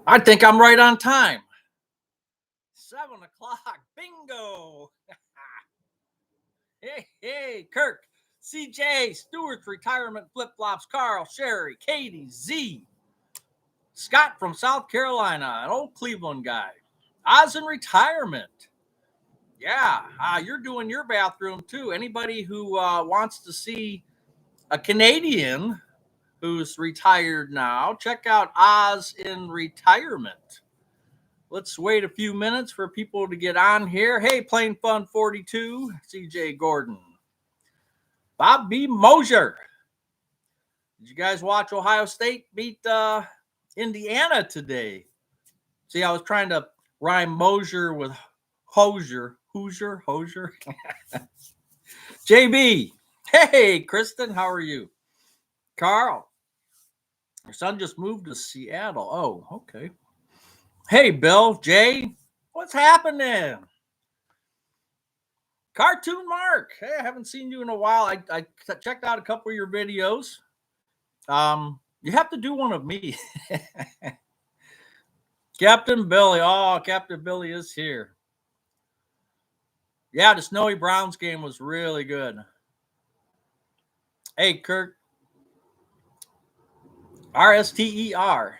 I think I'm right on time. 7 o'clock. Bingo. Hey, Kirk, CJ, Stewart's retirement flip flops, Carl, Sherry, Katie, Z, Scott from South Carolina, an old Cleveland guy. Oz in retirement. Yeah, you're doing your bathroom too. Anybody who wants to see a Canadian who's retired now, check out Oz in retirement. Let's wait a few minutes for people to get on here. Hey, Plain Fun 42, CJ Gordon, Bob B. Mosier. Did you guys watch Ohio State beat Indiana today? See, I was trying to rhyme Mosier with Hosier. Hosier. JB. Hey, Kristen, how are you? Carl, your son just moved to Seattle. Oh, okay. Hey, Bill, Jay, what's happening? Cartoon Mark, hey, I haven't seen you in a while. I checked out a couple of your videos. You have to do one of me. Captain Billy. Oh, Captain Billy is here. Yeah, the Snowy Browns game was really good. Hey, Kirk. RSTER.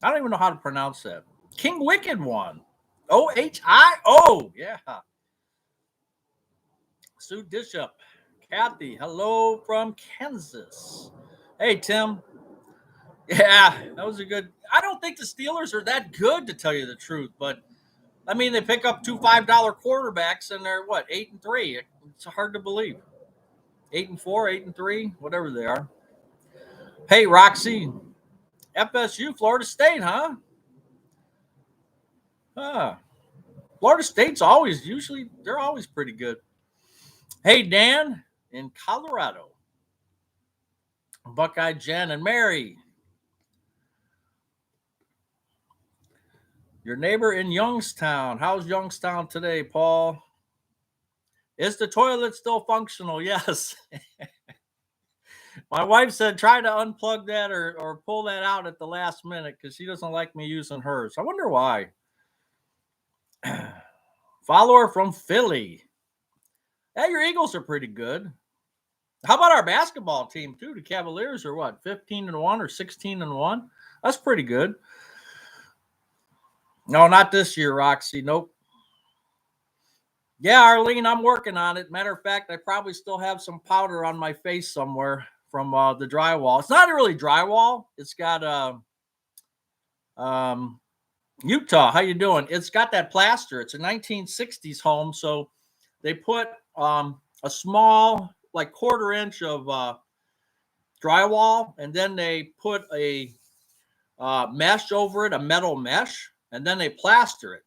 I don't even know how to pronounce that. King Wicked won. OHIO. Yeah. Sue Dishup. Kathy. Hello from Kansas. Hey, Tim. Yeah, that was a good. I don't think the Steelers are that good, to tell you the truth, but I mean, they pick up two $5 quarterbacks and they're what, 8-3. It's hard to believe. 8-4, 8-3, whatever they are. Hey, Roxy, FSU, Florida State, huh? Florida State's they're always pretty good. Hey, Dan in Colorado. Buckeye Jen and Mary. Your neighbor in Youngstown. How's Youngstown today, Paul? Is the toilet still functional? Yes. My wife said try to unplug that or pull that out at the last minute because she doesn't like me using hers. I wonder why. Follower from Philly. Yeah, your Eagles are pretty good. How about our basketball team, too? The Cavaliers are what, 15-1 or 16-1? That's pretty good. No, not this year, Roxy. Nope. Yeah, Arlene, I'm working on it. Matter of fact, I probably still have some powder on my face somewhere from the drywall. It's not really drywall. It's got Utah. How you doing? It's got that plaster. It's a 1960s home, so they put a small, like 1/4 inch of drywall, and then they put a mesh over it, a metal mesh, and then they plaster it.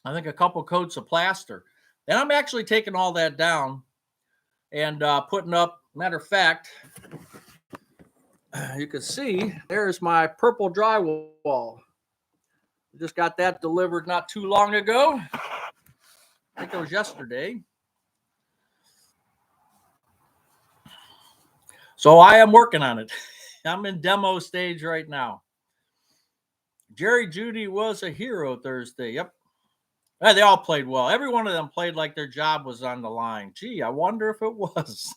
I think a couple coats of plaster. And I'm actually taking all that down and putting up, matter of fact, you can see there's my purple drywall. Just got that delivered not too long ago. I think it was yesterday. So I am working on it. I'm in demo stage right now. Jerry Judy was a hero Thursday. Yep. They all played well. Every one of them played like their job was on the line. Gee, I wonder if it was.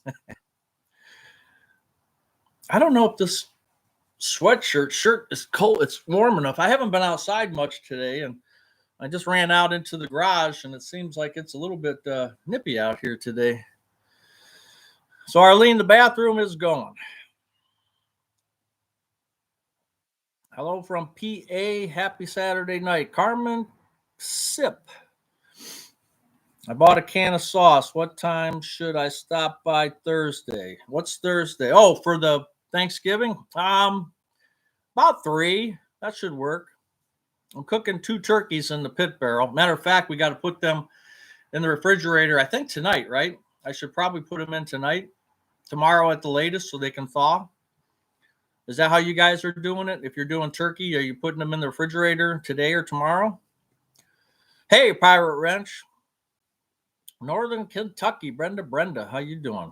I don't know if this shirt is cold. It's warm enough. I haven't been outside much today, and I just ran out into the garage, and it seems like it's a little bit nippy out here today. So, Arlene, the bathroom is going. Hello from PA. Happy Saturday night. Carmen Sip. I bought a can of sauce. What time should I stop by Thursday? What's Thursday? Oh, for the Thanksgiving? About 3. That should work. I'm cooking 2 turkeys in the pit barrel. Matter of fact, we got to put them in the refrigerator, I think tonight, right? I should probably put them in tonight, tomorrow at the latest, so they can thaw. Is that how you guys are doing it? If you're doing turkey, are you putting them in the refrigerator today or tomorrow? Hey, Pirate Wrench. Northern Kentucky, Brenda, how you doing?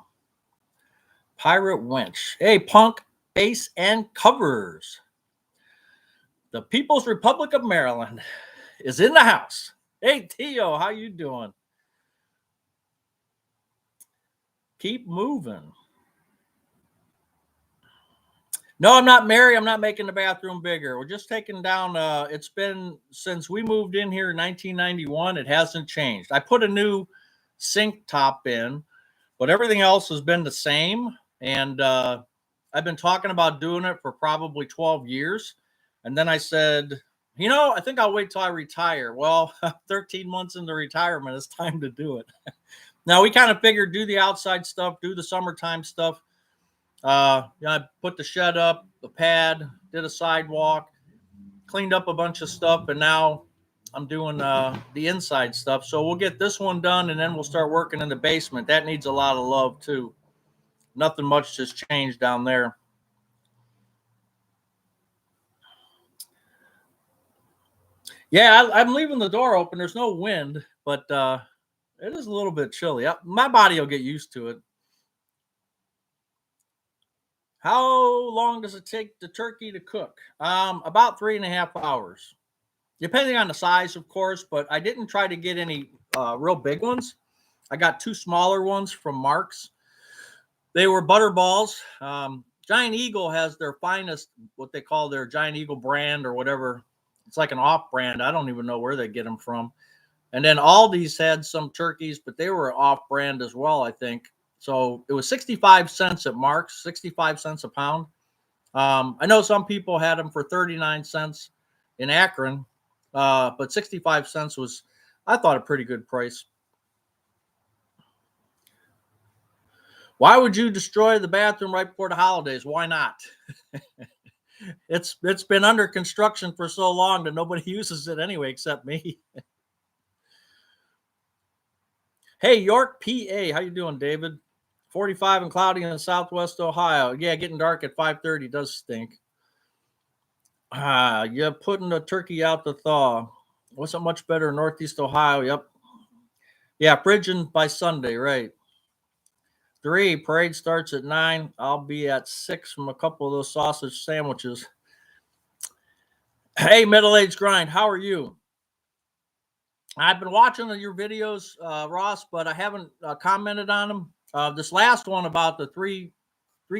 Pirate Wench. Hey, Punk, Bass, and Covers. The People's Republic of Maryland is in the house. Hey, Tio, how you doing? Keep moving. No, I'm not married. I'm not making the bathroom bigger. We're just taking down. It's been since we moved in here in 1991. It hasn't changed. I put a new sink top in, but everything else has been the same. And I've been talking about doing it for probably 12 years. And then I said, I think I'll wait till I retire. Well, 13 months into retirement, it's time to do it. Now, we kind of figured do the outside stuff, do the summertime stuff. I put the shed up, the pad, did a sidewalk, cleaned up a bunch of stuff, and now I'm doing the inside stuff. So we'll get this one done, and then we'll start working in the basement. That needs a lot of love, too. Nothing much has changed down there. Yeah, I'm leaving the door open. There's no wind, but it is a little bit chilly. My body will get used to it. How long does it take the turkey to cook? About 3.5 hours, depending on the size, of course. But I didn't try to get any real big ones. I got 2 smaller ones from Mark's. They were butter balls. Giant Eagle has their finest, what they call their Giant Eagle brand or whatever. It's like an off brand. I don't even know where they get them from. And then Aldi's had some turkeys, but they were off brand as well, I think. So it was 65 cents at Mark's, 65 cents a pound. I know some people had them for 39 cents in Akron, but 65 cents was, I thought, a pretty good price. Why would you destroy the bathroom right before the holidays? Why not? It's been under construction for so long that nobody uses it anyway except me. Hey, York, PA. How you doing, David? 45 and cloudy in Southwest Ohio. Yeah, getting dark at 5:30 does stink. Yeah, putting the turkey out to thaw. Wasn't much better in Northeast Ohio. Yep. Yeah, frigid by Sunday, right. 3, parade starts at 9. I'll be at 6 from a couple of those sausage sandwiches. Hey, middle-aged grind, how are you? I've been watching your videos, Ross, but I haven't commented on them. This last one about the three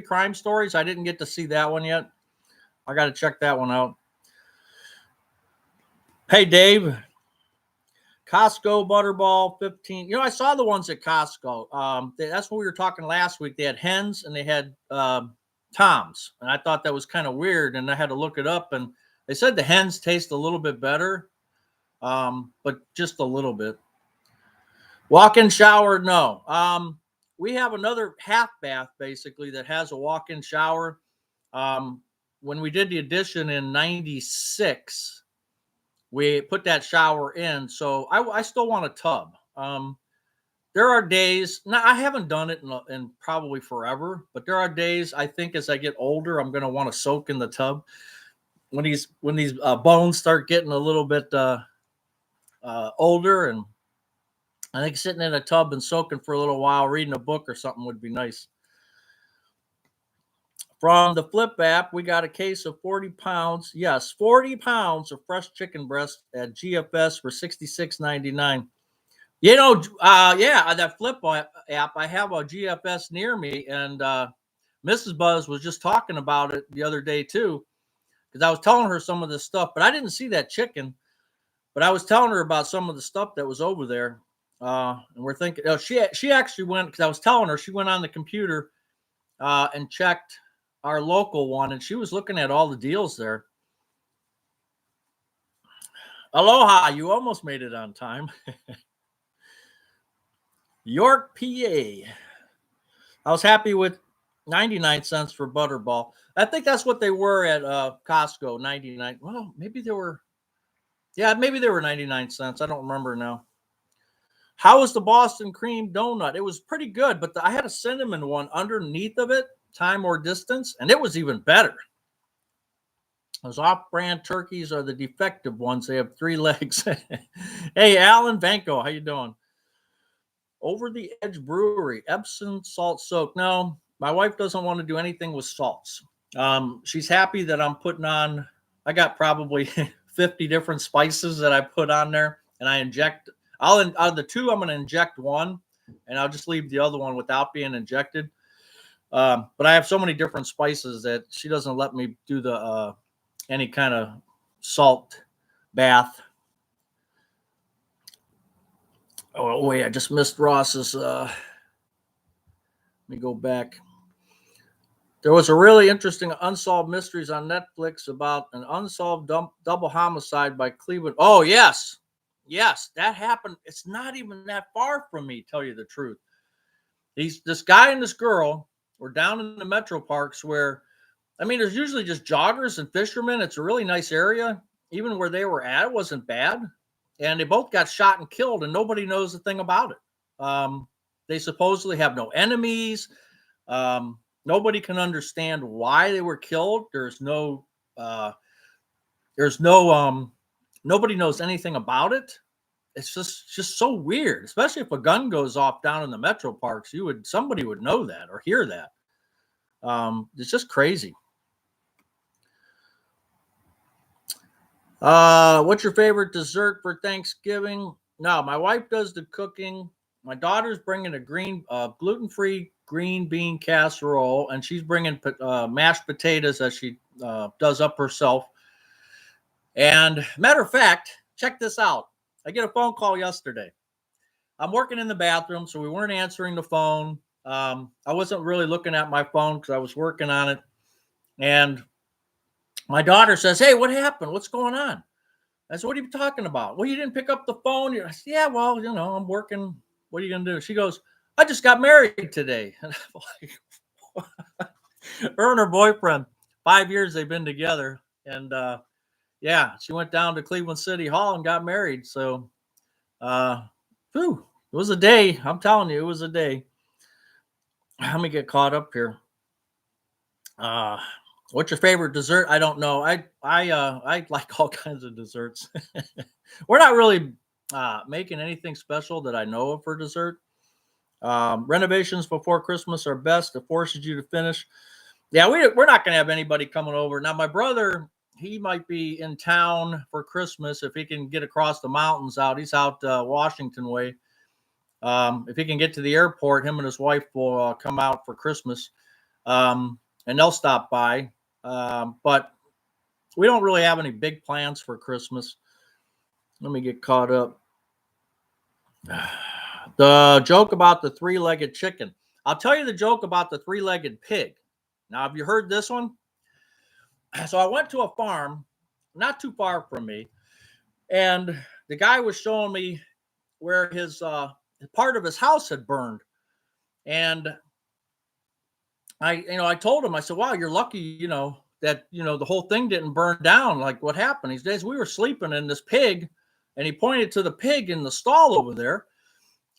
crime stories, I didn't get to see that one yet. I got to check that one out. Hey, Dave. Costco Butterball 15. I saw the ones at Costco. That's what we were talking last week. They had hens and they had toms. And I thought that was kind of weird. And I had to look it up. And they said the hens taste a little bit better, but just a little bit. Walk-in shower, no. We have another half bath, basically, that has a walk-in shower. When we did the addition in 96, we put that shower in. So I still want a tub. There are days, now I haven't done it in probably forever, but there are days I think as I get older, I'm going to want to soak in the tub. When these bones start getting a little bit older, and I think sitting in a tub and soaking for a little while, reading a book or something would be nice. From the Flip app, we got a case of 40 pounds. Yes, 40 pounds of fresh chicken breast at GFS for $66.99. That Flip app, I have a GFS near me, and Mrs. Buzz was just talking about it the other day, too, because I was telling her some of this stuff, but I didn't see that chicken, but I was telling her about some of the stuff that was over there, and we're thinking, she actually went, because I was telling her, she went on the computer and checked our local one, and she was looking at all the deals there. Aloha, you almost made it on time. York, PA. I was happy with 99 cents for Butterball. I think that's what they were at Costco, 99. Well, maybe they were 99 cents. I don't remember now. How was the Boston cream donut? It was pretty good, but I had a cinnamon one underneath of it, time or distance, and it was even better. Those off-brand turkeys are the defective ones. They have 3 legs. Hey, Alan Vanko, how you doing? Over the Edge Brewery, Epsom salt soak. No, my wife doesn't want to do anything with salts. She's happy that I'm putting on I got probably 50 different spices that I put on there, and I inject. Out of the two, I'm going to inject one, and I'll just leave the other one without being injected. But I have so many different spices that she doesn't let me do the any kind of salt bath. Oh wait, I just missed Ross's. Let me go back. There was a really interesting unsolved mysteries on Netflix about an unsolved double homicide by Cleveland. Oh yes, yes, that happened. It's not even that far from me. Tell you the truth, this guy and this girl were down in the metro parks where, I mean, there's usually just joggers and fishermen. It's a really nice area. Even where they were at, it wasn't bad. And they both got shot and killed, and nobody knows a thing about it. They supposedly have no enemies. Nobody can understand why they were killed. Uh, there's no, nobody knows anything about it. It's just so weird, especially if a gun goes off down in the metro parks. Somebody would know that or hear that. It's just crazy. What's your favorite dessert for Thanksgiving? No, my wife does the cooking. My daughter's bringing a gluten-free green bean casserole, and she's bringing mashed potatoes that she does up herself. And matter of fact, check this out. I get a phone call yesterday. I'm working in the bathroom, so we weren't answering the phone. I wasn't really looking at my phone because I was working on it. And my daughter says, "Hey, what happened? What's going on?" I said, "What are you talking about?" "Well, you didn't pick up the phone." I said, "Yeah, well, I'm working. What are you going to do?" She goes, "I just got married today." And I'm like, her and her boyfriend, 5 years they've been together. And yeah, she went down to Cleveland City Hall and got married. So, whew, it was a day. I'm telling you, it was a day. Let me get caught up here. Uh, what's your favorite dessert? I don't know. I like all kinds of desserts. We're not really making anything special that I know of for dessert. Renovations before Christmas are best. It forces you to finish. Yeah, we're not going to have anybody coming over. Now, my brother, he might be in town for Christmas if he can get across the mountains out. He's out Washington way. If he can get to the airport, him and his wife will come out for Christmas, and they'll stop by. But we don't really have any big plans for Christmas. Let me get caught up. The joke about the three-legged chicken. I'll tell you the joke about the three-legged pig. Now, have you heard this one? So I went to a farm not too far from me, and the guy was showing me where his part of his house had burned. And I told him, I said, "Wow, you're lucky, that the whole thing didn't burn down. Like, what happened?" He says, "We were sleeping in this pig," and he pointed to the pig in the stall over there.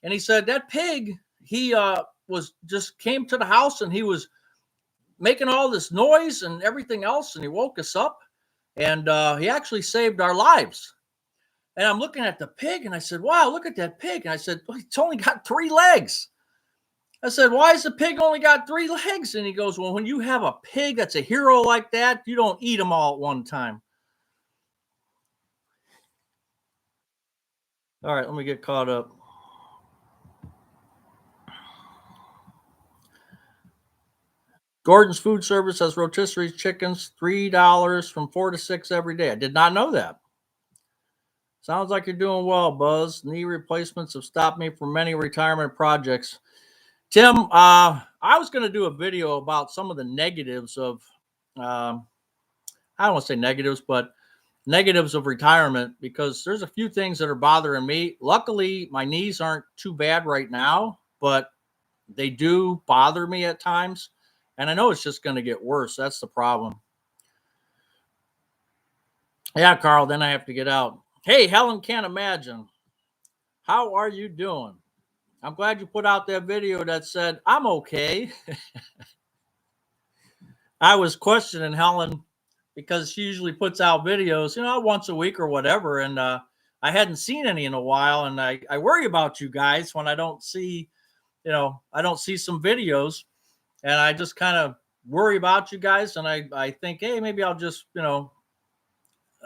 And he said that pig, he was just came to the house and he was making all this noise and everything else, and he woke us up, and he actually saved our lives. And I'm looking at the pig, and I said, "Wow, look at that pig." And I said, "Well, it's only got 3 legs." I said, "Why has the pig only got 3 legs?" And he goes, "Well, when you have a pig that's a hero like that, you don't eat them all at one time." All right, let me get caught up. Gordon's Food Service has rotisserie chickens, $3 from 4 to 6 every day. I did not know that. Sounds like you're doing well, Buzz. Knee replacements have stopped me from many retirement projects. Tim, I was going to do a video about some of the negatives of, I don't want to say negatives, but negatives of retirement, because there's a few things that are bothering me. Luckily, my knees aren't too bad right now, but they do bother me at times. And I know it's just going to get worse. That's the problem. Yeah, Carl, then I have to get out. Hey, Helen can't imagine. How are you doing? I'm glad you put out that video that said, "I'm okay." I was questioning Helen because she usually puts out videos, once a week or whatever. And I hadn't seen any in a while. And I worry about you guys when I don't see, I don't see some videos, and I just kind of worry about you guys. And I think, hey, maybe I'll just,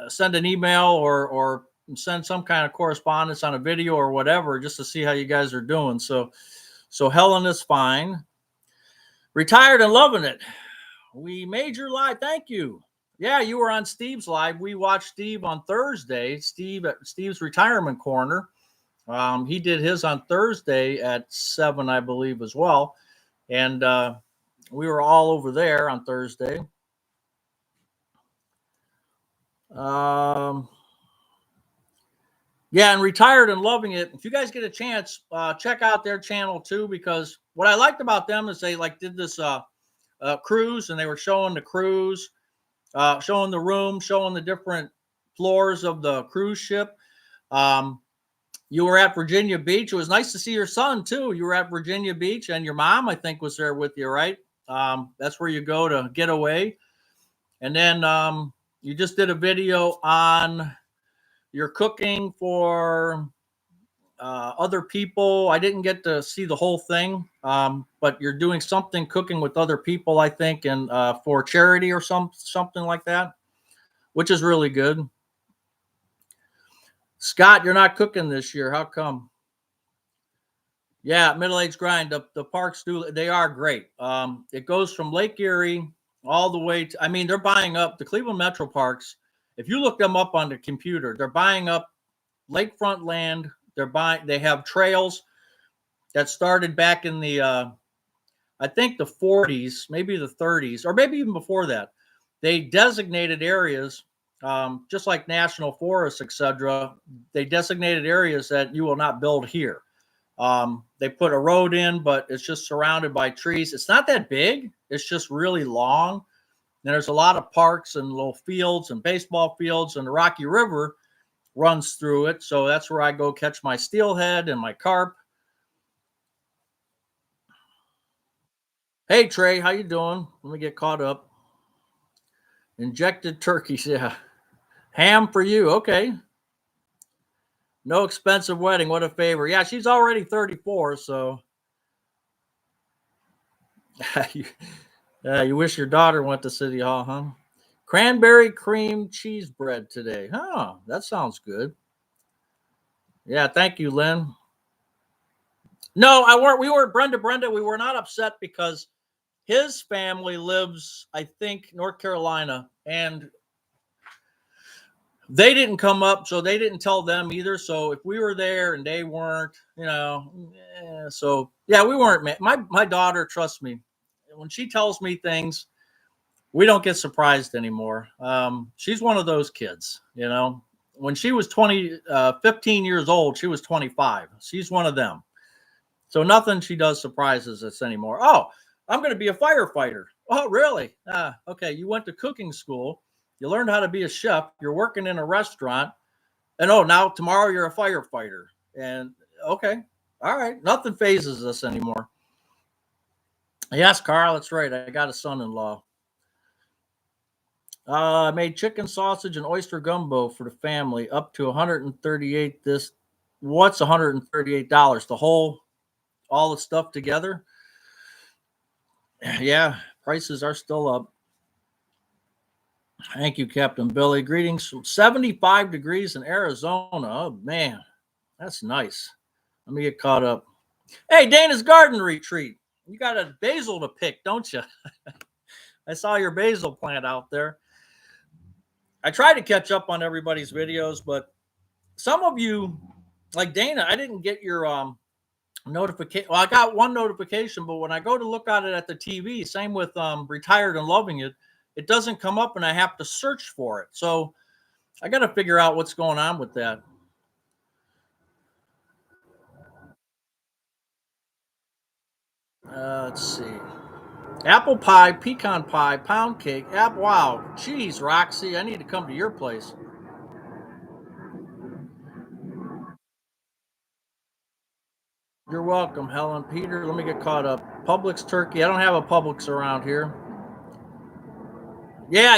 send an email or send some kind of correspondence on a video or whatever, just to see how you guys are doing. So Helen is fine. Retired and loving it. We made your live. Thank you. Yeah, you were on Steve's live. We watched Steve on Thursday. Steve at Steve's Retirement Corner. He did his on Thursday at 7, I believe, as well. And we were all over there on Thursday. Yeah, and retired and loving it. If you guys get a chance, check out their channel too, because what I liked about them is they did this cruise, and they were showing the cruise, showing the room, showing the different floors of the cruise ship. You were at Virginia Beach. It was nice to see your son too. You were at Virginia Beach, and your mom, I think, was there with you, right? That's where you go to get away. And then you just did a video on your cooking for other people. I didn't get to see the whole thing, but you're doing something cooking with other people, I think, and for charity or something like that, which is really good. Scott, you're not cooking this year. How come? Yeah, Middle Age Grind. The parks they are great. It goes from Lake Erie all the way to, I mean, they're buying up the Cleveland Metro Parks. If you look them up on the computer, they're buying up lakefront land. They have trails that started back in the I think the 40s, maybe the 30s, or maybe even before that. They designated areas, just like national forests, etc. They designated areas that you will not build here. They put a road in, but it's just surrounded by trees. It's not that big. It's just really long. And there's a lot of parks and little fields and baseball fields, and the Rocky River runs through it. So that's where I go catch my steelhead and my carp. Hey, Trey, how you doing? Let me get caught up. Injected turkeys, yeah. Ham for you, okay. No expensive wedding, what a favor. Yeah, she's already 34, so you wish your daughter went to City Hall, huh? Cranberry cream cheese bread today. Huh, that sounds good. Yeah, thank you, Lynn. No, we weren't Brenda, we were not upset because his family lives, I think, North Carolina, and they didn't come up, so they didn't tell them either. So if we were there and they weren't, so yeah, we weren't mad. My daughter, trust me, when she tells me things, we don't get surprised anymore. She's one of those kids, When she was 15 years old, she was 25. She's one of them. So nothing she does surprises us anymore. Oh, I'm going to be a firefighter. Oh, really? Okay. You went to cooking school. You learned how to be a chef. You're working in a restaurant. And now tomorrow you're a firefighter. And okay. All right. Nothing phases us anymore. Yes, Carl, that's right. I got a son-in-law. I made chicken sausage and oyster gumbo for the family, up to 138. What's $138? All the stuff together? Yeah, prices are still up. Thank you, Captain Billy. Greetings from 75 degrees in Arizona. Oh, man, that's nice. Let me get caught up. Hey, Dana's Garden Retreat. You got a basil to pick, don't you? I saw your basil plant out there. I try to catch up on everybody's videos, but some of you, like Dana, I didn't get your notification. Well, I got one notification, but when I go to look at it at the TV, same with Retired and Loving It, it doesn't come up and I have to search for it. So I got to figure out what's going on with that. Let's see. Apple pie, pecan pie, pound cake, wow. Geez, Roxy, I need to come to your place. You're welcome, Helen. Peter, let me get caught up. Publix turkey. I don't have a Publix around here. Yeah,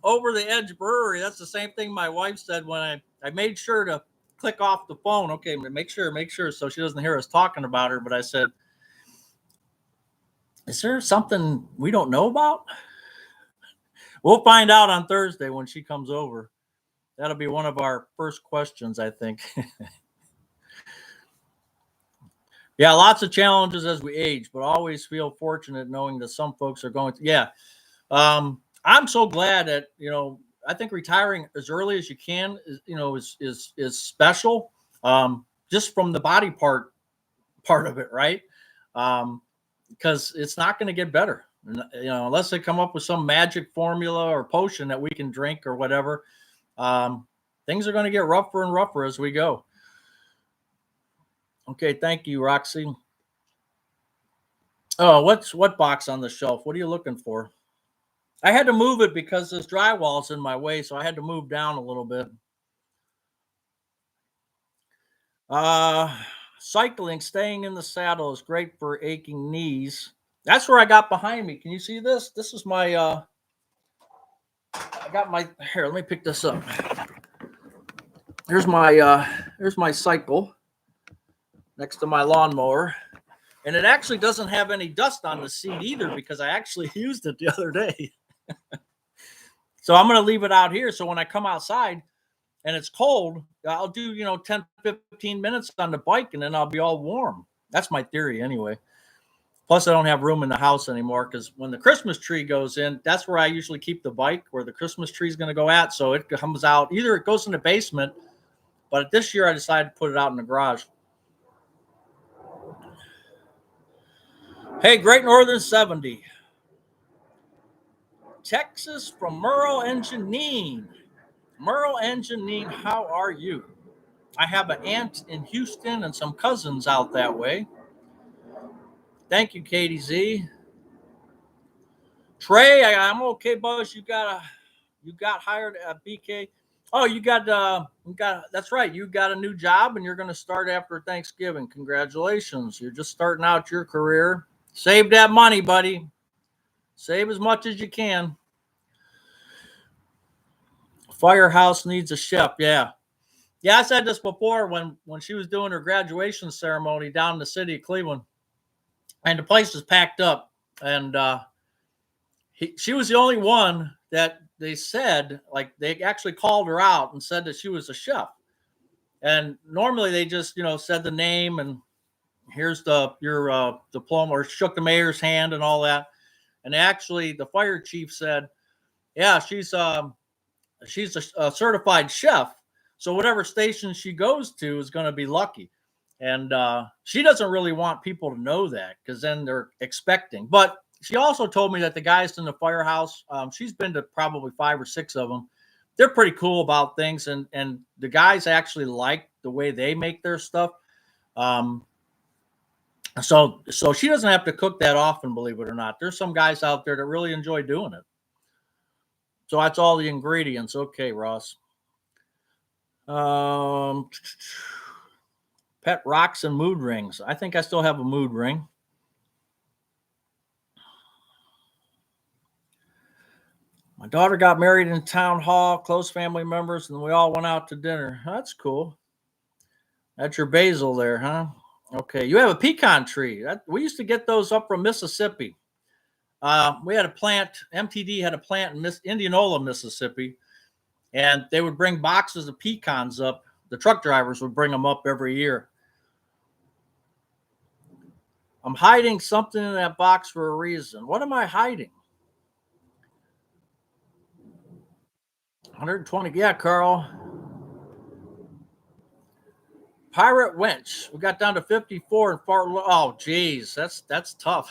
Over the Edge Brewery, that's the same thing my wife said when I made sure to click off the phone. Okay, make sure so she doesn't hear us talking about her. But I said, is there something we don't know about? We'll find out on Thursday when she comes over. That'll be one of our first questions, I think. Yeah, lots of challenges as we age, but always feel fortunate knowing that some folks are going to. Yeah, I'm so glad that I think retiring as early as you can is special. Just from the body part of it, right? Because it's not going to get better, unless they come up with some magic formula or potion that we can drink or whatever. Things are going to get rougher and rougher as we go. Okay, thank you, Roxy. Oh, what box on the shelf? What are you looking for? I had to move it because this drywall's in my way, so I had to move down a little bit. Cycling, staying in the saddle is great for aching knees. That's where I got behind me. Can you see this? This is my I got my here, let me pick this up. Here's my cycle next to my lawnmower. And it actually doesn't have any dust on the seat either because I actually used it the other day. So I'm going to leave it out here. So when I come outside and it's cold, I'll do, 10, 15 minutes on the bike and then I'll be all warm. That's my theory anyway. Plus, I don't have room in the house anymore because when the Christmas tree goes in, that's where I usually keep the bike, where the Christmas tree is going to go at. So it comes out, either it goes in the basement, but this year I decided to put it out in the garage. Hey, Great Northern 70. Texas from Merle and Janine. Merle and Janine, how are you? I have an aunt in Houston and some cousins out that way. Thank you, Katie Z. Trey, I'm okay, Buzz. You got hired at BK. Oh, you got that's right. You got a new job and you're going to start after Thanksgiving. Congratulations. You're just starting out your career. Save that money, buddy. Save as much as you can. Firehouse needs a chef. Yeah. Yeah, I said this before when she was doing her graduation ceremony down in the city of Cleveland. And the place was packed up. And she was the only one that they said, like, they actually called her out and said that she was a chef. And normally they just, said the name and here's your diploma, or shook the mayor's hand and all that. And actually the fire chief said, yeah, she's a certified chef. So whatever station she goes to is going to be lucky. And she doesn't really want people to know that because then they're expecting. But she also told me that the guys in the firehouse, she's been to probably 5 or 6 of them. They're pretty cool about things. And the guys actually like the way they make their stuff. So she doesn't have to cook that often, believe it or not. There's some guys out there that really enjoy doing it. So that's all the ingredients. Okay, Ross. Pet rocks and mood rings. I think I still have a mood ring. My daughter got married in town hall, close family members, and we all went out to dinner. That's cool. That's your basil there, huh? Okay. You have a pecan tree. We used to get those up from Mississippi. We had a plant, MTD had a plant in Indianola, Mississippi, and they would bring boxes of pecans up. The truck drivers would bring them up every year. I'm hiding something in that box for a reason. What am I hiding? 120. Yeah, Carl. Pirate Winch. We got down to 54 and far. Oh, geez, that's tough.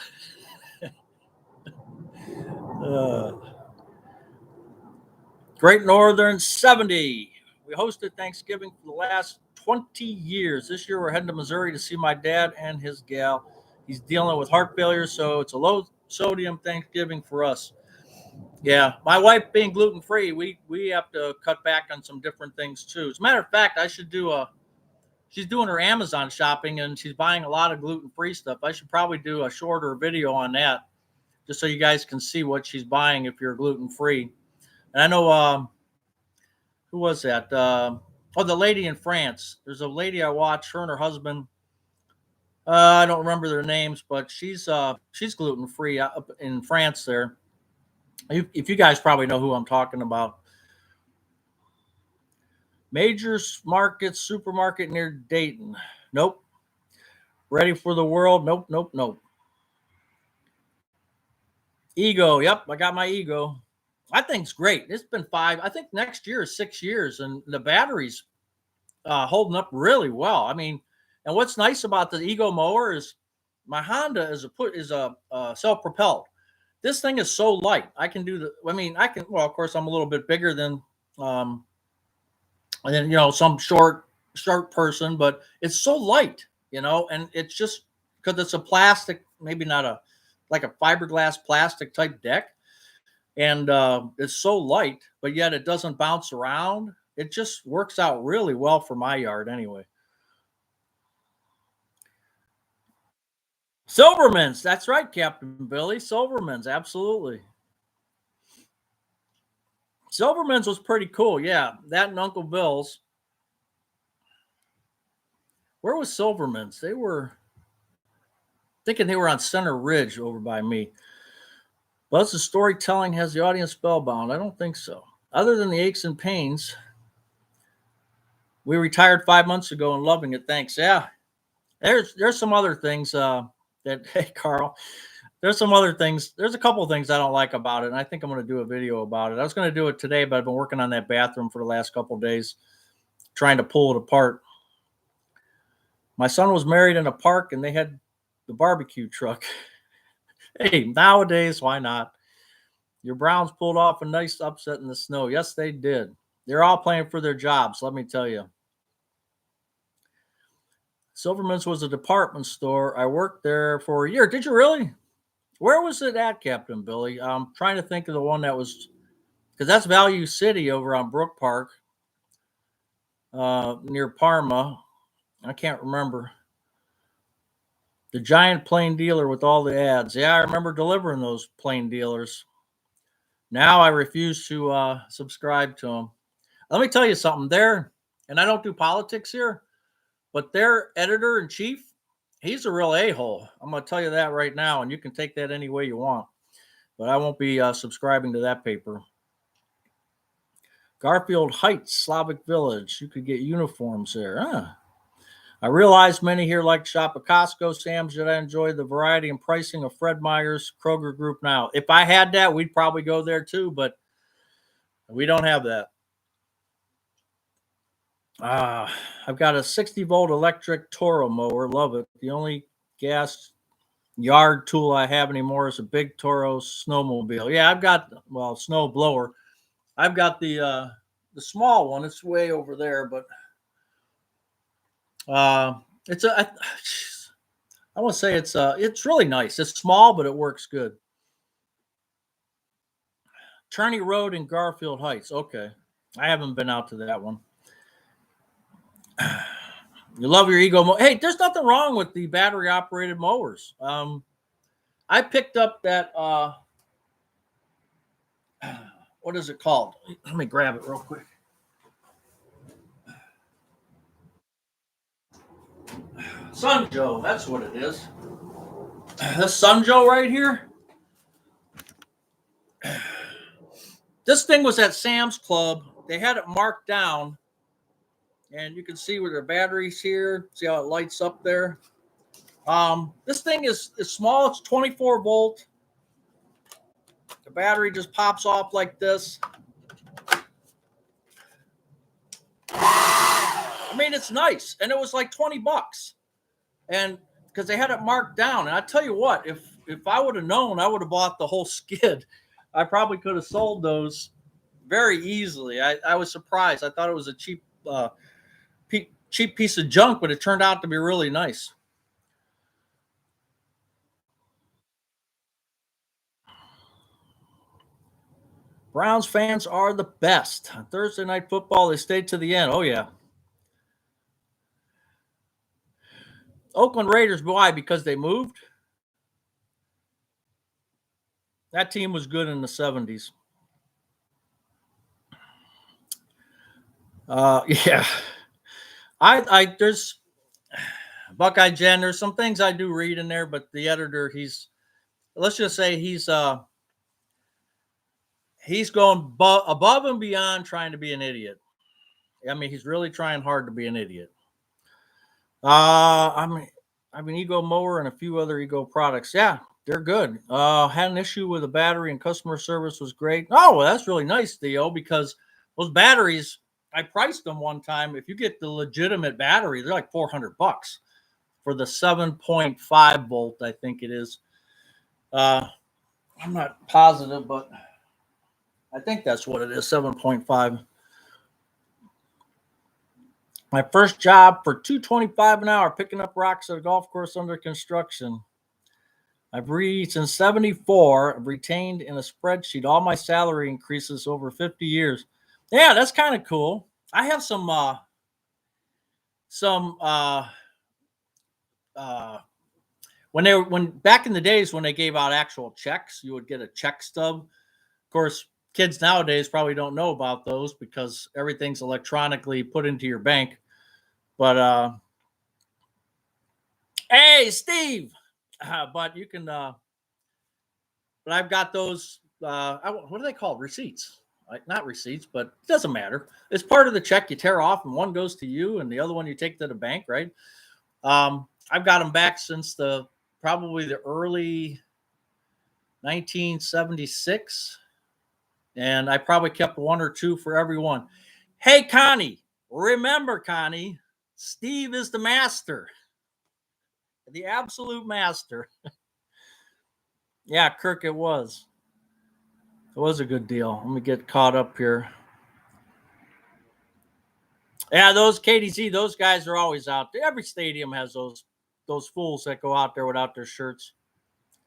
Great Northern 70. We hosted Thanksgiving for the last 20 years. This year we're heading to Missouri to see my dad and his gal. He's dealing with heart failure, so it's a low sodium Thanksgiving for us. Yeah, my wife being gluten free, we have to cut back on some different things too. As a matter of fact, I should do she's doing her Amazon shopping and she's buying a lot of gluten free stuff. I should probably do a shorter video on that, just so you guys can see what she's buying if you're gluten free. And I know who was that? The lady in France. There's a lady I watch. Her and her husband. I don't remember their names, but she's gluten free up in France there. If you guys probably know who I'm talking about. Major market, supermarket near Dayton. Nope. Ready for the world? Nope, nope, nope. Ego. Yep, I got my ego. I think it's great. It's been 5. I think next year is 6 years, and the battery's holding up really well. I mean, and what's nice about the ego mower is my Honda is a self propelled. This thing is so light. I can do the. I mean, I can. Well, of course, I'm a little bit bigger than um, and then some short person, but it's so light, and it's just because it's a plastic, maybe not a like a fiberglass plastic type deck, and it's so light, but yet it doesn't bounce around. It just works out really well for my yard, anyway. Silverman's, that's right, Captain Billy. Silverman's, absolutely. Silverman's was pretty cool, yeah. That and Uncle Bill's. Where was Silverman's? They were thinking they were on Center Ridge over by me. Buzz the storytelling has the audience spellbound. I don't think so. Other than the aches and pains, we retired 5 months ago and loving it. Thanks. Yeah, there's some other things that hey Carl, there's some other things. There's a couple of things I don't like about it, and I think I'm going to do a video about it. I was going to do it today, but I've been working on that bathroom for the last couple of days, trying to pull it apart. My son was married in a park, and they had the barbecue truck. Hey, nowadays, why not? Your Browns pulled off a nice upset in the snow. Yes, they did. They're all playing for their jobs, let me tell you. Silverman's was a department store. I worked there for a year. Did you really? Where was it at, Captain Billy? I'm trying to think of the one that was, because that's Value City over on Brook Park, near Parma. I can't remember. The giant plain dealer with all the ads. Yeah, I remember delivering those plain dealers. Now I refuse to subscribe to them. Let me tell you something. There, and I don't do politics here, but their editor in chief, he's a real a-hole. I'm going to tell you that right now, and you can take that any way you want. But I won't be subscribing to that paper. Garfield Heights, Slavic Village. You could get uniforms there. Huh. I realize many here like to shop at Costco, Sam's, yet I enjoy the variety and pricing of Fred Meyer's Kroger Group now. If I had that, we'd probably go there too, but we don't have that. I've got a 60-volt electric Toro mower. Love it. The only gas yard tool I have anymore is a big Toro snowmobile. Yeah, I've got, well, snow blower. I've got the small one. It's way over there, but it's I want to say it's really nice. It's small, but it works good. Turney Road in Garfield Heights. Okay, I haven't been out to that one. You love your ego. Hey, there's nothing wrong with the battery operated mowers. I picked up that. What is it called? Let me grab it real quick. Sunjo, that's what it is. This Sunjo right here. This thing was at Sam's Club. They had it marked down, and you can see where the battery's here. See how it lights up there. This thing is small. It's 24 volt. The battery just pops off like this. I mean, it's nice, and it was like $20, and because they had it marked down. And I tell you what, if I would have known, I would have bought the whole skid. I probably could have sold those very easily. I was surprised. I thought it was a cheap piece of junk, but it turned out to be really nice. Browns fans are the best. On Thursday night football, they stayed to the end. Oh yeah. Oakland Raiders, why? Because they moved. That team was good in the 70s. Yeah. There's Buckeye Jen. There's some things I do read in there, but the editor, let's just say he's going above and beyond trying to be an idiot. I mean, he's really trying hard to be an idiot. I mean, Ego Mower and a few other Ego products. Yeah, they're good. Had an issue with a battery and customer service was great. Oh, well, that's really nice, Theo, because those batteries, I priced them one time. If you get the legitimate battery, they're like $400 for the 7.5 volt, I think it is. I'm not positive, but I think that's what it is, 7.5. My first job for $2.25 an hour, picking up rocks at a golf course under construction. I've reached in 74, I've retained in a spreadsheet all my salary increases over 50 years. Yeah, that's kind of cool. I have some uh when back in the days when they gave out actual checks, you would get a check stub. Of course, kids nowadays probably don't know about those because everything's electronically put into your bank. But hey, Steve, but you can but I've got those. What are they called? Receipts. Like, not receipts, but it doesn't matter. It's part of the check you tear off, and one goes to you, and the other one you take to the bank, right? I've got them back since probably the early 1976, and I probably kept one or two for everyone. Hey, Connie, remember, Connie, Steve is the master, the absolute master. Yeah, Kirk, it was. It was a good deal. Let me get caught up here. Yeah, those KDZ, those guys are always out there. Every stadium has those fools that go out there without their shirts.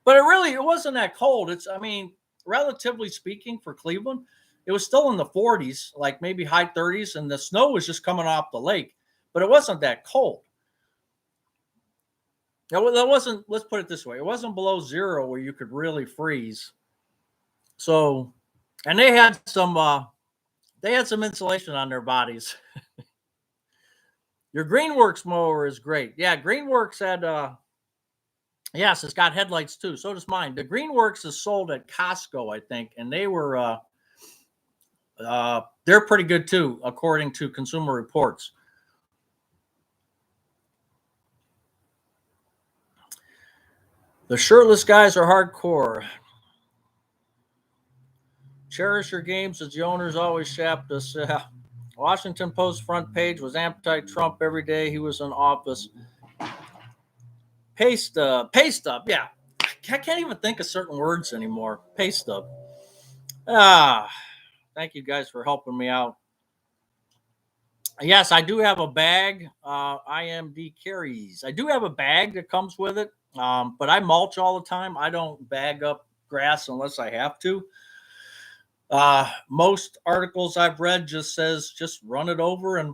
But it wasn't that cold. I mean, relatively speaking, for Cleveland, it was still in the 40s, like maybe high 30s, and the snow was just coming off the lake. But it wasn't that cold. It wasn't. Let's put it this way: it wasn't below zero where you could really freeze. So, and they had some insulation on their bodies. Your Greenworks mower is great. Yeah, Greenworks had yes, it's got headlights too. So does mine. The Greenworks is sold at Costco, I think, and they're pretty good too, according to Consumer Reports. The shirtless guys are hardcore. Cherish your games as the owners always shapped us. Washington Post front page was anti-Trump every day he was in office. Pay stub. Yeah, I can't even think of certain words anymore. Pay stub. Thank you guys for helping me out. Yes, I do have a bag. IMD carries. I do have a bag that comes with it, but I mulch all the time. I don't bag up grass unless I have to. Most articles I've read just says just run it over and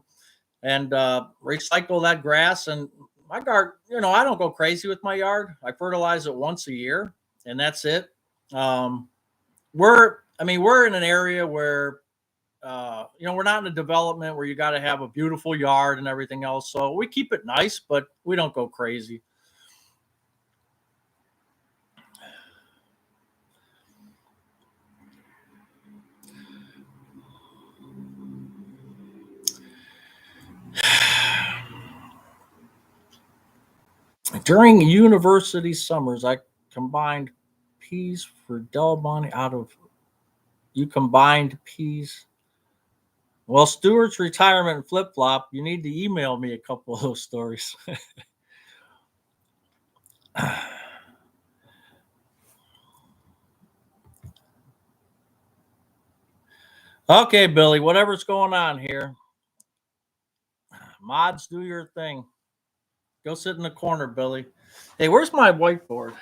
recycle that grass. And my yard, I don't go crazy with my yard. I fertilize it once a year, and that's it. We're in an area where we're not in a development where you got to have a beautiful yard and everything else. So we keep it nice, but we don't go crazy. During university summers, I combined peas for Del Monte out of you combined peas. Well, Stewart's retirement and flip flop, you need to email me a couple of those stories. Okay, Billy, whatever's going on here, mods, do your thing. Go sit in the corner, Billy. Hey, where's my whiteboard?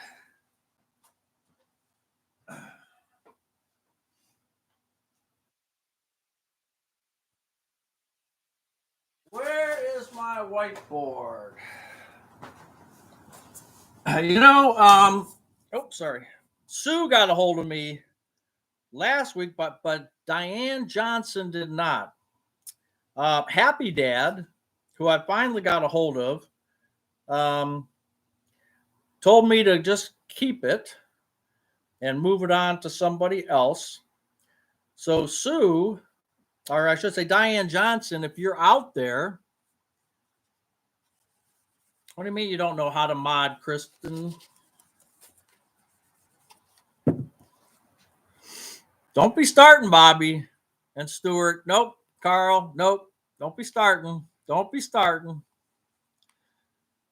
Where is my whiteboard? Sorry. Sue got a hold of me last week, but Diane Johnson did not. Happy Dad, who I finally got a hold of, told me to just keep it and move it on to somebody else. So Sue or I should say Diane Johnson, if you're out there. What do you mean you don't know how to mod, Kristen? Don't be starting, Bobby and Stuart. Nope. Carl, nope. Don't be starting. Don't be starting.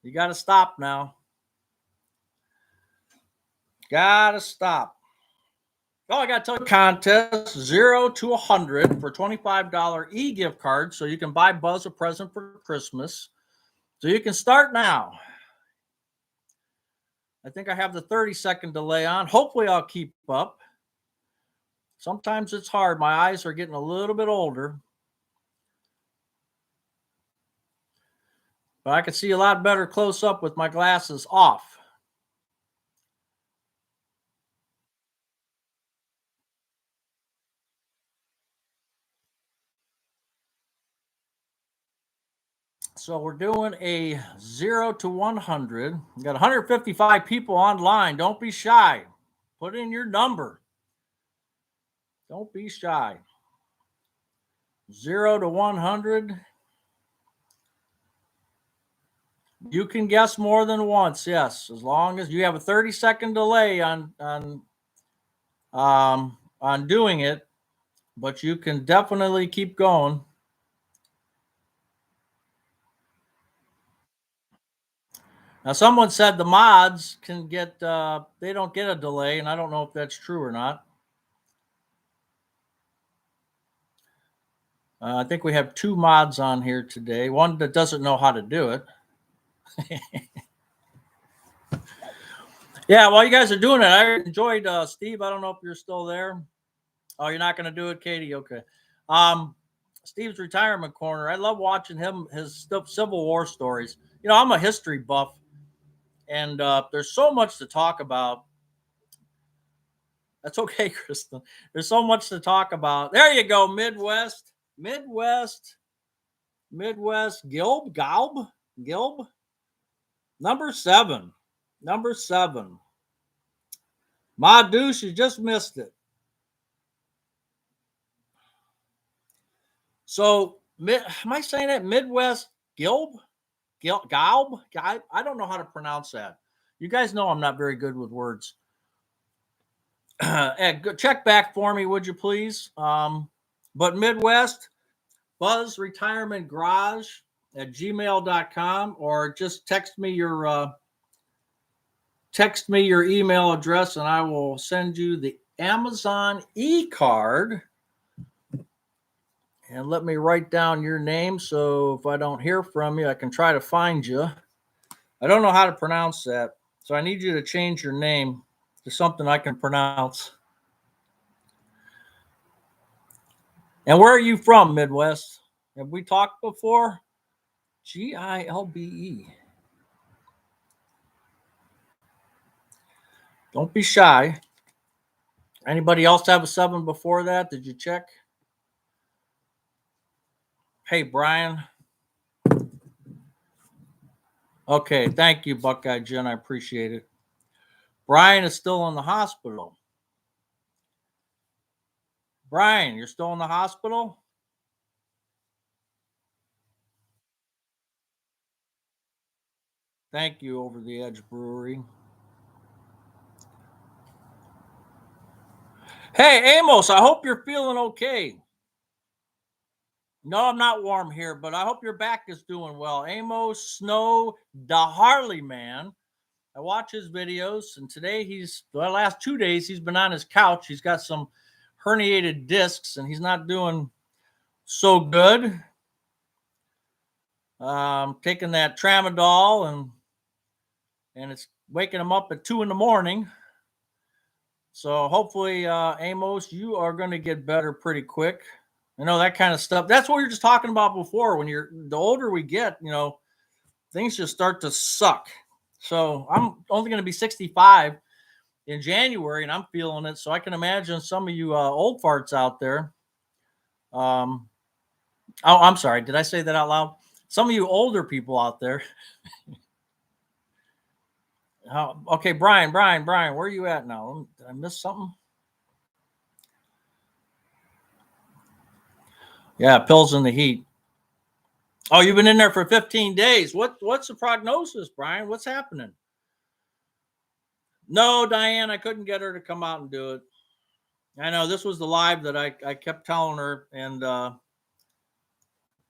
You got to stop now. Got to stop. Oh, I got to tell you, contest 0 to 100 for $25 e-gift card so you can buy Buzz a present for Christmas. So you can start now. I think I have the 30-second delay on. Hopefully I'll keep up. Sometimes it's hard. My eyes are getting a little bit older. But I can see a lot better close up with my glasses off. So we're doing a 0 to 100. We got 155 people online. Don't be shy. Put in your number. Don't be shy. 0 to 100. You can guess more than once, yes, as long as you have a 30-second delay on doing it, but you can definitely keep going. Now, someone said the mods can get they don't get a delay, and I don't know if that's true or not. I think we have 2 mods on here today. One that doesn't know how to do it. Yeah, while you guys are doing it, I enjoyed Steve. I don't know if you're still there. Oh, you're not going to do it, Katie? Okay. Steve's retirement corner. I love watching his Civil War stories. You know, I'm a history buff, and there's so much to talk about. That's okay, Kristen. There's so much to talk about. There you go, Midwest, Gilb, number 7. Ma Deuce, you just missed it. So, am I saying that Midwest Gilb? Galb? I don't know how to pronounce that. You guys know I'm not very good with words. Check back for me, would you please? But Midwest, Buzz Retirement Garage at gmail.com, or just text me your email address and I will send you the Amazon e-card. And let me write down your name so if I don't hear from you, I can try to find you. I don't know how to pronounce that, so I need you to change your name to something I can pronounce. And where are you from, Midwest? Have we talked before? Gilbe. Don't be shy. Anybody else have a 7 before that? Did you check? Hey, Brian. Okay, thank you, Buckeye Jen. I appreciate it. Brian is still in the hospital. Brian, you're still in the hospital? Thank you, Over the Edge Brewery. Hey, Amos, I hope you're feeling okay. No, I'm not warm here, but I hope your back is doing well. Amos Snow, the Harley Man. I watch his videos, and today the last 2 days, he's been on his couch. He's got some herniated discs, and he's not doing so good. Taking that tramadol, and it's waking him up at 2 a.m. So hopefully, Amos, you are going to get better pretty quick. You know, that kind of stuff. That's what we were just talking about before. When the older we get, you know, things just start to suck. So I'm only going to be 65 in January, and I'm feeling it. So I can imagine some of you old farts out there. Oh, I'm sorry. Did I say that out loud? Some of you older people out there. Okay, Brian, where are you at now? Did I miss something? Yeah, pills in the heat. Oh, you've been in there for 15 days. What's the prognosis, Brian? What's happening? No, Diane, I couldn't get her to come out and do it. I know this was the live that I kept telling her, and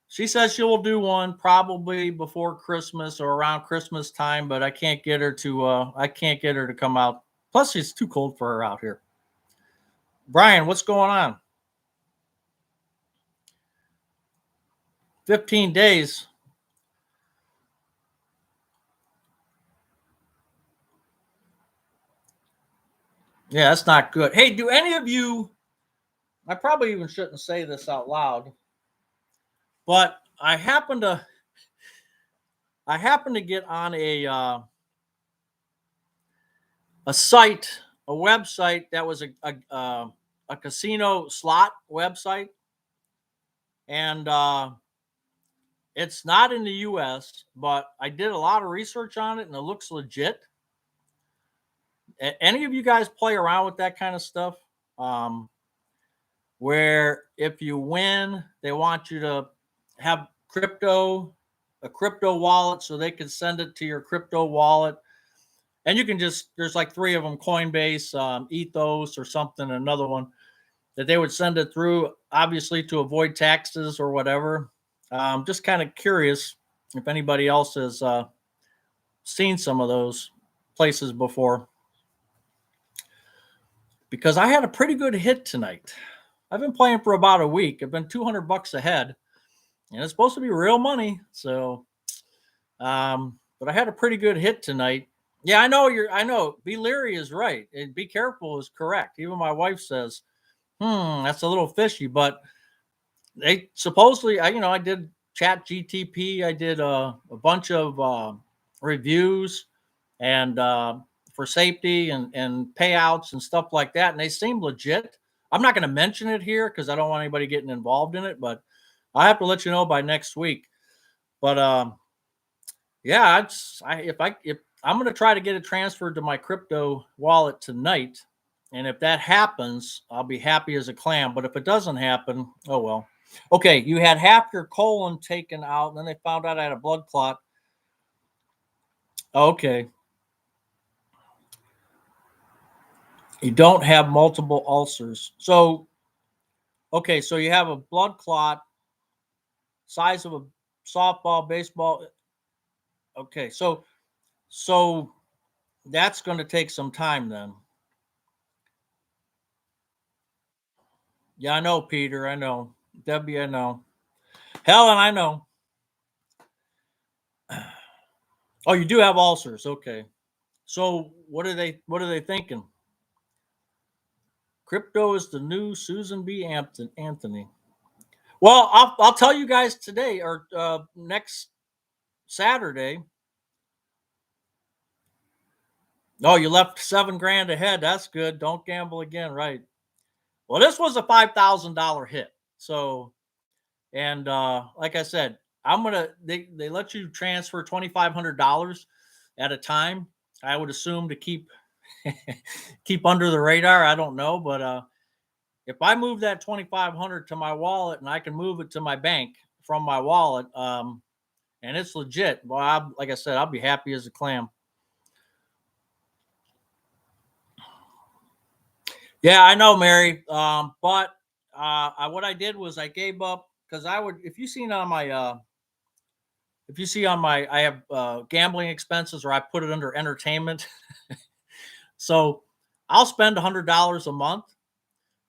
she says she will do one probably before Christmas or around Christmas time, but I can't get her to come out. Plus, it's too cold for her out here. Brian, what's going on? 15 days. Yeah, that's not good. Hey, do any of you, I probably even shouldn't say this out loud, but I happen to get on a site, a website that was a casino slot website, and it's not in the U.S., but I did a lot of research on it, and it looks legit. Any of you guys play around with that kind of stuff? Um, where if you win, they want you to have a crypto wallet, so they can send it to your crypto wallet. And you can there's like three of them: Coinbase, Ethos, or something, another one that they would send it through, obviously to avoid taxes or whatever. Just kind of curious if anybody else has seen some of those places before, because I had a pretty good hit tonight. I've been playing for about a week. I've been $200 ahead, and it's supposed to be real money. So, but I had a pretty good hit tonight. Yeah, I know. Be leery is right, and be careful is correct. Even my wife says, that's a little fishy. But they supposedly, I did Chat GTP. I did a bunch of reviews and for safety and payouts and stuff like that, and they seem legit. I'm not going to mention it here because I don't want anybody getting involved in it, but I have to let you know by next week. But yeah, if I'm going to try to get it transferred to my crypto wallet tonight, and if that happens, I'll be happy as a clam. But if it doesn't happen, oh well. Okay, you had half your colon taken out, and then they found out I had a blood clot. Okay. You don't have multiple ulcers. So, okay, so you have a blood clot size of a softball, baseball. Okay, so that's going to take some time then. Yeah, I know, Peter. I know. Debbie, I know. Helen, I know. Oh, you do have ulcers. Okay. So what are they thinking? Crypto is the new Susan B. Anthony. Well, I'll tell you guys today or next Saturday. Oh, you left 7 grand ahead. That's good. Don't gamble again, right? Well, this was a $5,000 hit. So, and like I said, they let you transfer $2,500 at a time. I would assume to keep keep under the radar. I don't know, but if I move that 2,500 to my wallet and I can move it to my bank from my wallet, and it's legit, well, like I said, I'll be happy as a clam. Yeah, I know, Mary. But what I did was I gave up because I would. If you see on my, I have gambling expenses, or I put it under entertainment. So I'll spend $100 a month,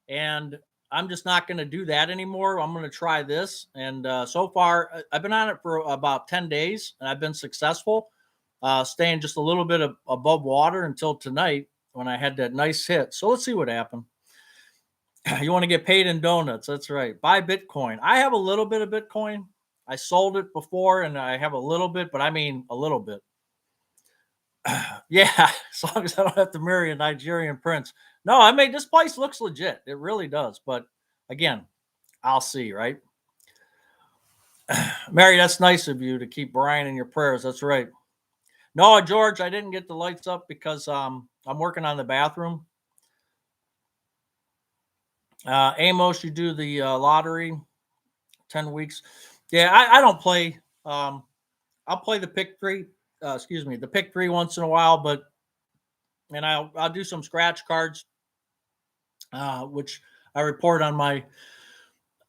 and I'm just not going to do that anymore. I'm going to try this, and so far I've been on it for about 10 days, and I've been successful, staying just a little bit above water until tonight when I had that nice hit. So let's see what happened. You want to get paid in donuts. That's right. Buy Bitcoin. I have a little bit of Bitcoin. I sold it before and I have a little bit, but I mean a little bit. Yeah, as long as I don't have to marry a Nigerian prince. No, I mean, this place looks legit. It really does. But again, I'll see, right? Mary, that's nice of you to keep Brian in your prayers. That's right. No, George, I didn't get the lights up because I'm working on the bathroom. Amos, you do the lottery. 10 weeks. Yeah, I don't play. I'll play the pick three. The pick three once in a while, and I'll do some scratch cards, which I report on my.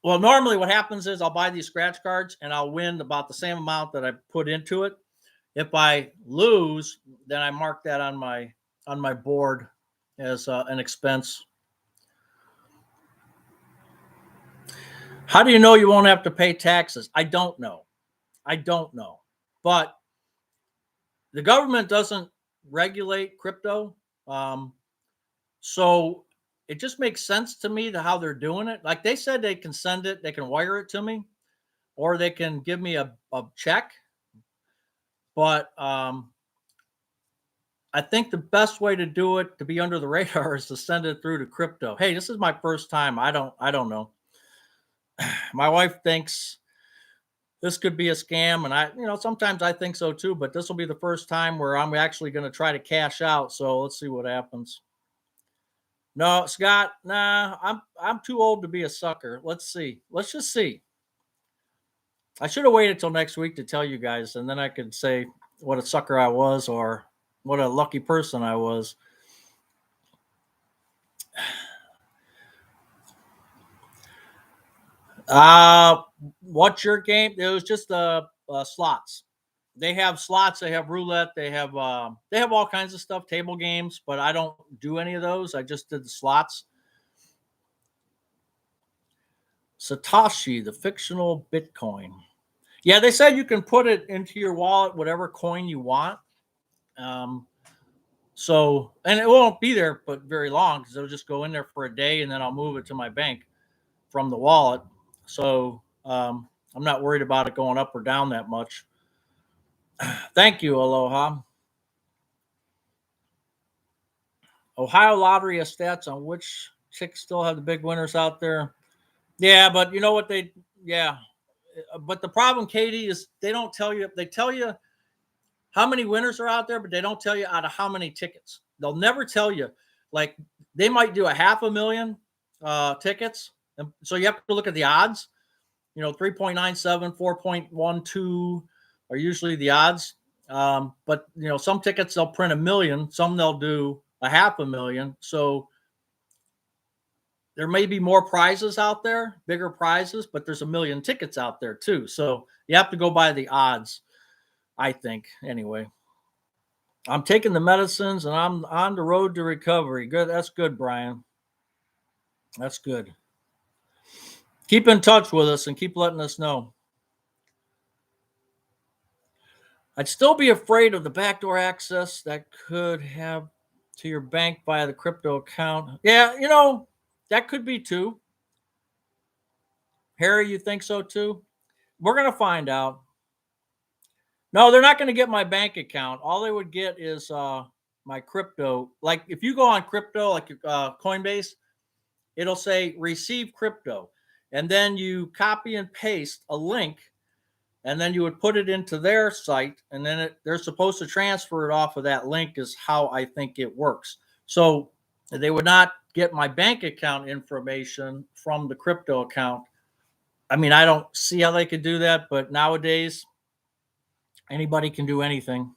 Well, normally what happens is I'll buy these scratch cards and I'll win about the same amount that I put into it. If I lose, then I mark that on my board as an expense. How do you know you won't have to pay taxes? I don't know. But the government doesn't regulate crypto. So it just makes sense to me to how they're doing it. Like they said, they can send it, they can wire it to me, or they can give me a check. But I think the best way to do it to be under the radar is to send it through to crypto. Hey, this is my first time. I don't know. My wife thinks this could be a scam, and sometimes I think so too, but this will be the first time where I'm actually going to try to cash out. So let's see what happens. No, Scott, nah, I'm too old to be a sucker. Let's see. Let's just see. I should have waited till next week to tell you guys, and then I could say what a sucker I was or what a lucky person I was. What's your game? It was just slots. They have slots. They have roulette. They have all kinds of stuff, table games. But I don't do any of those. I just did the slots. Satoshi, the fictional Bitcoin. Yeah, they said you can put it into your wallet, whatever coin you want. And it won't be there but very long because it'll just go in there for a day and then I'll move it to my bank from the wallet. So I'm not worried about it going up or down that much. Thank you, Aloha. Ohio Lottery has stats on which chicks still have the big winners out there. Yeah, but you know what but the problem, Katie, is they don't tell you. They tell you how many winners are out there, but they don't tell you out of how many tickets. They'll never tell you. Like they might do a 500,000 tickets, and so you have to look at the odds. 3.97, 4.12 are usually the odds. But some tickets they'll print 1 million, some they'll do a 500,000. So there may be more prizes out there, bigger prizes, but there's 1 million tickets out there too. So you have to go by the odds, I think. Anyway, I'm taking the medicines and I'm on the road to recovery. Good. That's good, Brian. That's good. Keep in touch with us and keep letting us know. I'd still be afraid of the backdoor access that could have to your bank via the crypto account. Yeah, that could be too. Harry, you think so too? We're going to find out. No, they're not going to get my bank account. All they would get is my crypto. Like if you go on crypto, like Coinbase, it'll say receive crypto. And then you copy and paste a link and then you would put it into their site, and then they're supposed to transfer it off of that link is how I think it works. So they would not get my bank account information from the crypto account. I mean, I don't see how they could do that, but nowadays, anybody can do anything.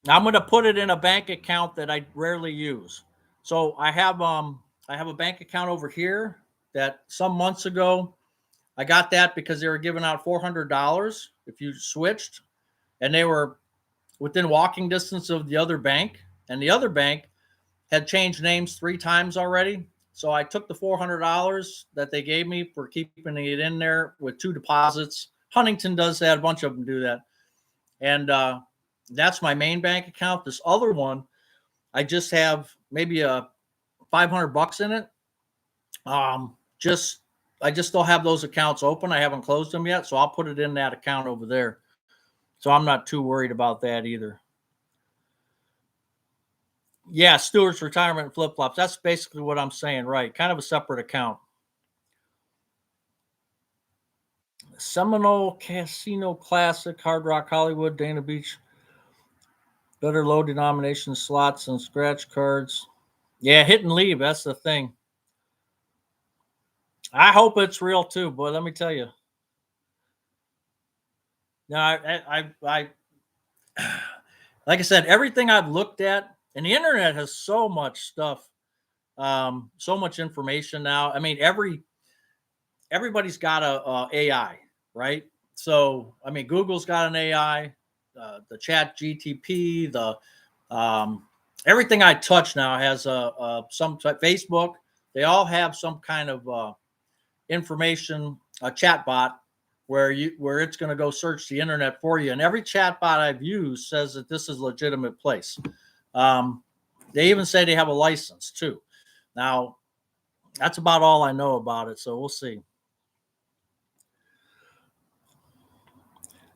I'm going to put it in a bank account that I rarely use. So I have a bank account over here that some months ago I got that because they were giving out $400 if you switched, and they were within walking distance of the other bank, and the other bank had changed names 3 times already. So I took the $400 that they gave me for keeping it in there with 2 deposits. Huntington does that. A bunch of them do that. And that's my main bank account. This other one, I just have maybe a $500 in it. I just still have those accounts open. I haven't closed them yet, so I'll put it in that account over there. So I'm not too worried about that either. Yeah, Stewart's retirement flip flops. That's basically what I'm saying, right? Kind of a separate account. Seminole Casino Classic, Hard Rock Hollywood, Dana Beach. Better low denomination slots and scratch cards. Yeah, hit and leave. That's the thing. I hope it's real too, boy. Let me tell you. No, like I said, everything I've looked at, and the internet has so much stuff, so much information now. I mean, everybody's got a AI, right? So, I mean, Google's got an AI, the Chat GTP, the everything I touch now has some type. Facebook. They all have some kind of information, a chat bot where it's going to go search the internet for you. And every chat bot I've used says that this is a legitimate place. Um, they even say they have a license too. Now, that's about all I know about it. So we'll see.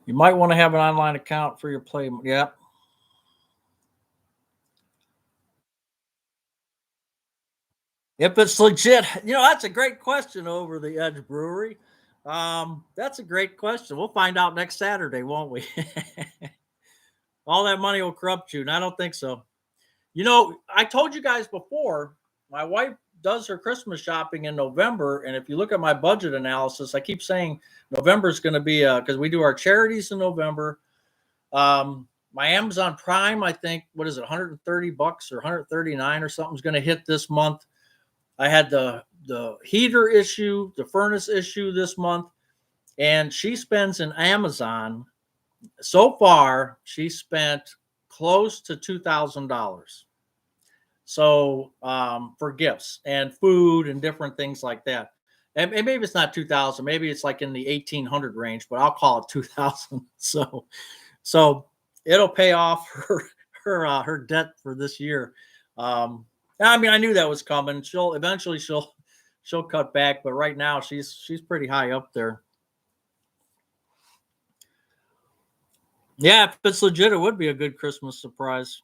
You might want to have an online account for your play. Yep. If it's legit, that's a great question over the Edge Brewery. That's a great question. We'll find out next Saturday, won't we? All that money will corrupt you, and I don't think so. I told you guys before, my wife does her Christmas shopping in November, and if you look at my budget analysis, I keep saying November is going to be because we do our charities in November. My Amazon Prime, I think, what is it, $130 or 139 or something is going to hit this month. I had the heater issue, the furnace issue this month, and she spends in Amazon. So far, she spent close to $2,000. So for gifts and food and different things like that. And maybe it's not 2,000, maybe it's like in the 1,800 range, but I'll call it 2,000. So it'll pay off her debt for this year. I mean, I knew that was coming. She'll cut back, but right now she's pretty high up there. Yeah, if it's legit, it would be a good Christmas surprise.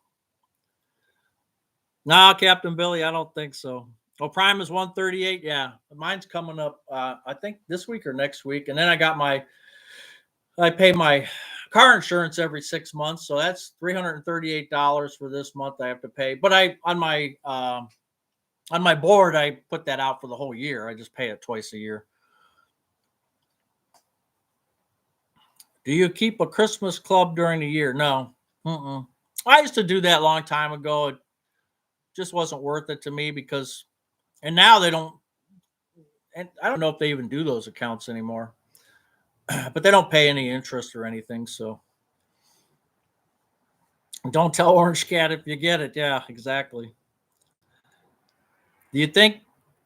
No, Captain Billy, I don't think so. Oh, Prime is 138. Yeah, mine's coming up. I think this week or next week, and then I pay my car insurance every 6 months, so that's $338 for this month I have to pay. But on my board, I put that out for the whole year. I just pay it twice a year. Do you keep a Christmas club during the year? No. Mm-mm. I used to do that a long time ago. It just wasn't worth it to me and now they don't, and I don't know if they even do those accounts anymore, but they don't pay any interest or anything. So don't tell Orange Cat if you get it. Yeah, exactly. Do you think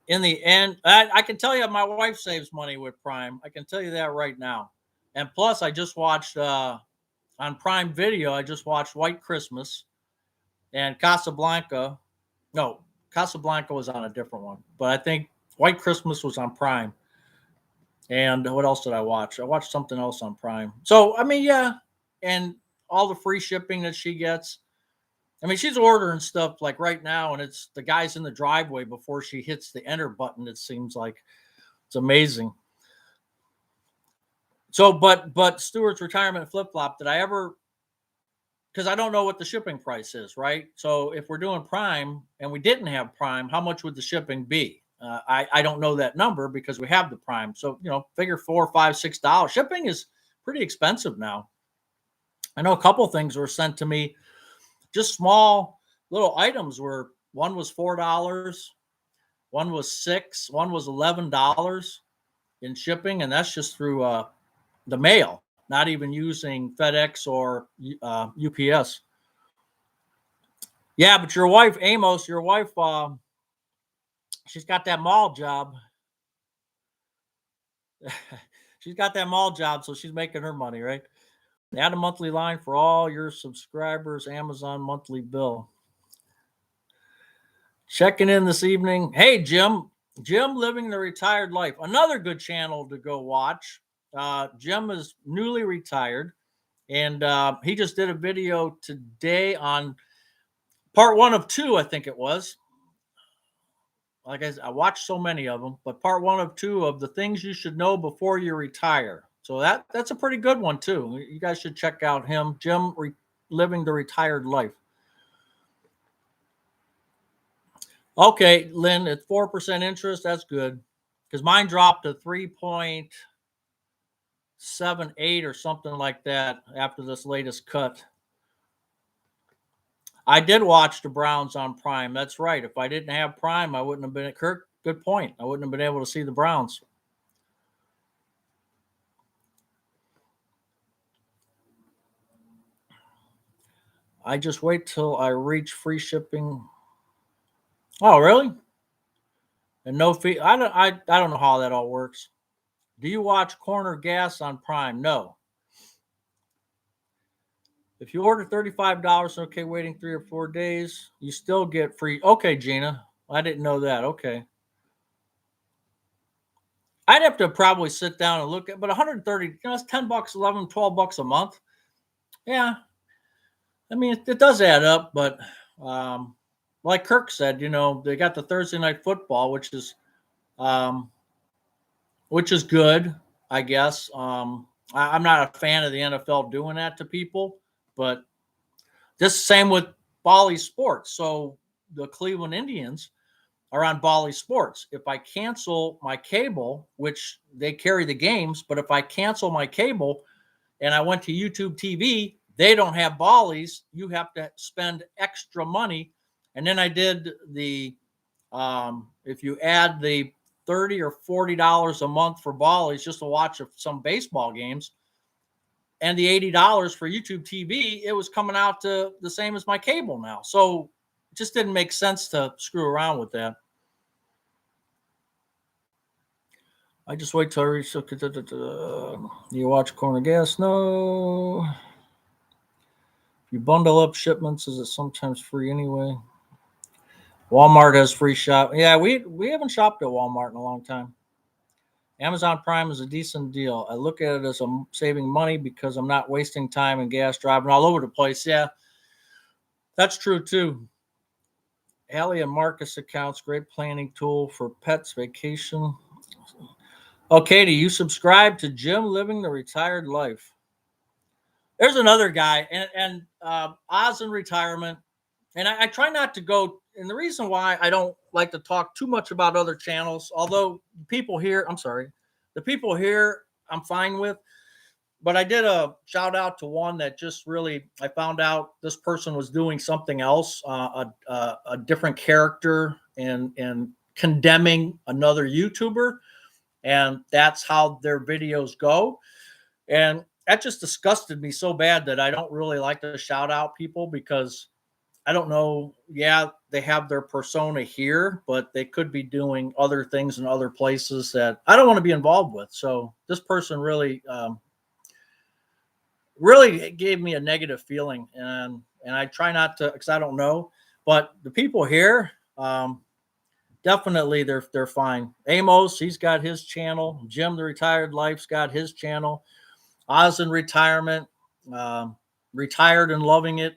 in the end, I can tell you my wife saves money with Prime. I can tell you that right now. And plus, I just watched on Prime Video, I just watched White Christmas and Casablanca. No, Casablanca was on a different one, but I think White Christmas was on Prime. And what else did I watch? I watched something else on Prime. So, I mean, yeah. And all the free shipping that she gets. I mean, she's ordering stuff like right now, and it's the guy's in the driveway before she hits the enter button. It seems like it's amazing. So, but Stewart's retirement flip flop. Did I ever? Because I don't know what the shipping price is, right? So, if we're doing Prime and we didn't have Prime, how much would the shipping be? I don't know that number because we have the Prime. So figure $4, $5, $6. Shipping is pretty expensive now. I know a couple things were sent to me. Just small little items were, one was $4, one was $6, one was $11 in shipping, and that's just through the mail, not even using FedEx or UPS. Yeah, but your wife, Amos, she's got that mall job. She's got that mall job, so she's making her money, right? Add a monthly line for all your subscribers, Amazon monthly bill. Checking in this evening. Hey, Jim. Jim Living the Retired Life. Another good channel to go watch. Jim is newly retired, and he just did a video today on part 1 of 2, I think it was. Like I watched so many of them, but part 1 of 2 of the things you should know before you retire. So that's a pretty good one too. You guys should check out him, Jim Living the Retired Life. Okay, Lynn, at 4% interest, that's good. because mine dropped to 3.78 or something like that after this latest cut. I did watch the Browns on Prime. That's right. If I didn't have Prime, I wouldn't have been at Kirk. Good point. I wouldn't have been able to see the Browns. I just wait till I reach free shipping. Oh, really? And no fee. I don't know how that all works. Do you watch Corner Gas on Prime? No. If you order $35, okay, waiting 3 or 4 days, you still get free. Okay, Gina. I didn't know that. Okay. I'd have to probably sit down and look at, but 130, it's $10, 11, $12 a month. Yeah. I mean, it does add up, but like Kirk said, they got the Thursday night football, um, which is good, I guess. I'm not a fan of the NFL doing that to people, but this same with Bally Sports. So the Cleveland Indians are on Bally Sports. If I cancel my cable, which they carry the games, but if I cancel my cable and I went to YouTube TV, they don't have Bally's. You have to spend extra money. And then I did if you add the $30 or $40 a month for Bally's just to watch some baseball games, and the $80 for YouTube TV, it was coming out to the same as my cable now. So it just didn't make sense to screw around with that. I just wait till I reach. You watch Corner Gas? No. If you bundle up shipments, is it sometimes free anyway? Walmart has free shop. Yeah, we haven't shopped at Walmart in a long time. Amazon Prime is a decent deal. I look at it as I'm saving money because I'm not wasting time and gas driving all over the place. Yeah, that's true too. Allie and Marcus accounts, great planning tool for pets, vacation. Okay, do you subscribe to Jim Living the Retired Life? There's another guy, and Oz in retirement. And I try not to go. And the reason why I don't like to talk too much about other channels, although the people here I'm fine with. But I did a shout out to one that just really, I found out this person was doing something else, a different character, and condemning another YouTuber. And that's how their videos go. And that just disgusted me so bad that I don't really like to shout out people because I don't know. Yeah, they have their persona here, but they could be doing other things in other places that I don't want to be involved with. So this person really, really gave me a negative feeling, and I try not to because I don't know. But the people here, definitely they're fine. Amos, he's got his channel. Jim, the Retired Life's got his channel. Oz in retirement, retired and loving it.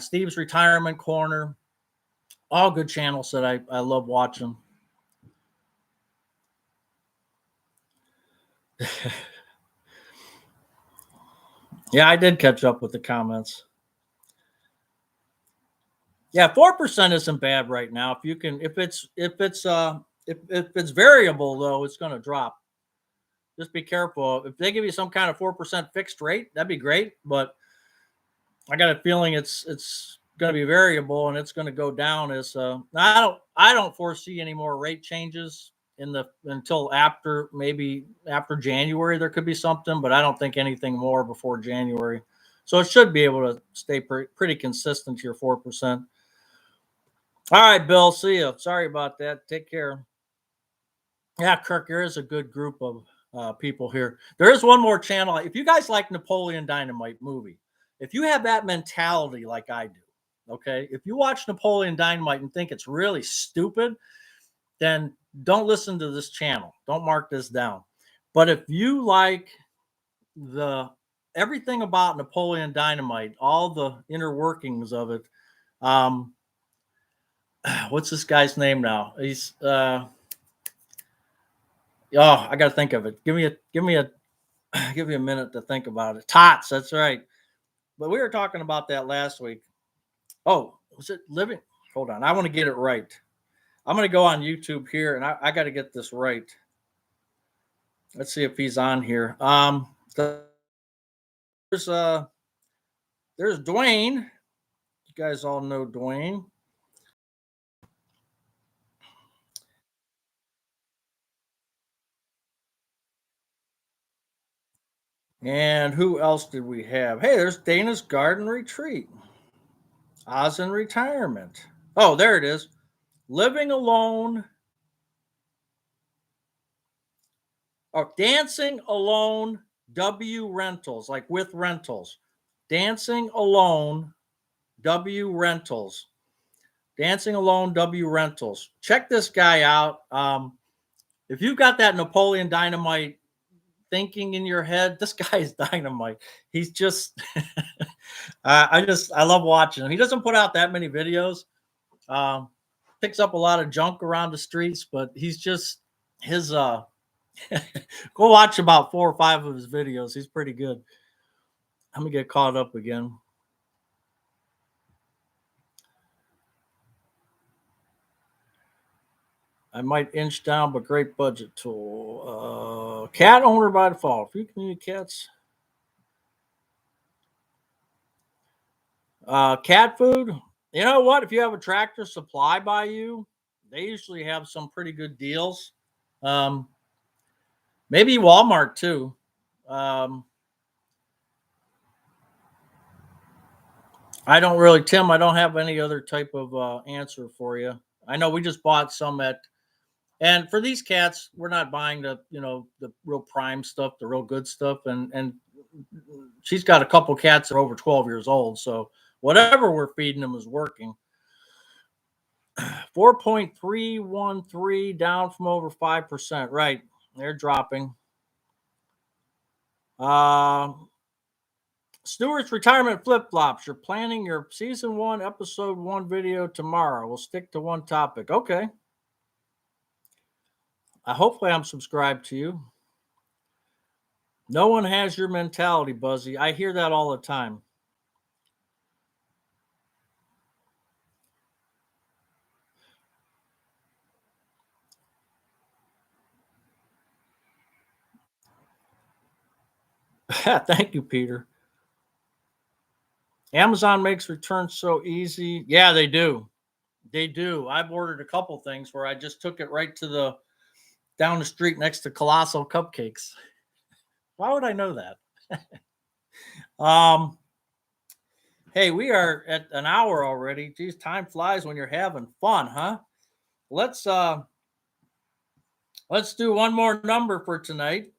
Steve's Retirement Corner, all good channels that I love watching. Yeah, I did catch up with the comments. Yeah, 4% isn't bad right now. If it's variable though, it's going to drop. Just be careful. If they give you some kind of 4% fixed rate, that'd be great. But I got a feeling it's going to be variable and it's going to go down. I don't foresee any more rate changes until maybe after January. There could be something, but I don't think anything more before January. So it should be able to stay pretty consistent to your 4%. All right, Bill. See you. Sorry about that. Take care. Yeah, Kirk, there is a good group of people here. There is one more channel. If you guys like Napoleon Dynamite movie, if you have that mentality like I do, okay, if you watch Napoleon Dynamite and think it's really stupid, then don't listen to this channel. Don't mark this down. But if you like everything about Napoleon Dynamite, all the inner workings of it, what's this guy's name now? He's I got to think of it. Give me a minute to think about it. Tots, that's right. But we were talking about that last week. Oh, was it Living? Hold on, I want to get it right. I'm going to go on YouTube here, and I got to get this right. Let's see if he's on here. There's there's Dwayne. You guys all know Dwayne. And who else did we have? Hey, there's Dana's Garden Retreat. Oz in Retirement. Oh, there it is. Living Alone. Oh, Dancing Alone W Rentals, like with rentals. Dancing Alone W Rentals. Dancing Alone W Rentals. Check this guy out. If you've got that Napoleon Dynamite thinking in your head, this guy is dynamite. He's just, I love watching him. He doesn't put out that many videos. Picks up a lot of junk around the streets, but he's just his. Go watch about 4 or 5 of his videos. He's pretty good. Let me get caught up again. I might inch down, but great budget tool. Cat owner by default. Few community cats. Cat food. You know what? If you have a Tractor Supply by you, they usually have some pretty good deals. Maybe Walmart too. I don't really, Tim. I don't have any other type of answer for you. I know we just bought some at, and for these cats, we're not buying the the real prime stuff, the real good stuff, and she's got a couple cats that are over 12 years old, so whatever we're feeding them is working. 4.313 down from over 5%. Right, they're dropping. Stewart's Retirement Flip Flops. You're planning your season 1, episode 1 video tomorrow. We'll stick to one topic. Okay. Hopefully, I'm subscribed to you. No one has your mentality, Buzzy. I hear that all the time. Thank you, Peter. Amazon makes returns so easy. Yeah, they do. They do. I've ordered a couple things where I just took it right to the down the street next to Colossal Cupcakes. Why would I know that? Hey, we are at an hour already. Geez, time flies when you're having fun, huh? Let's do one more number for tonight.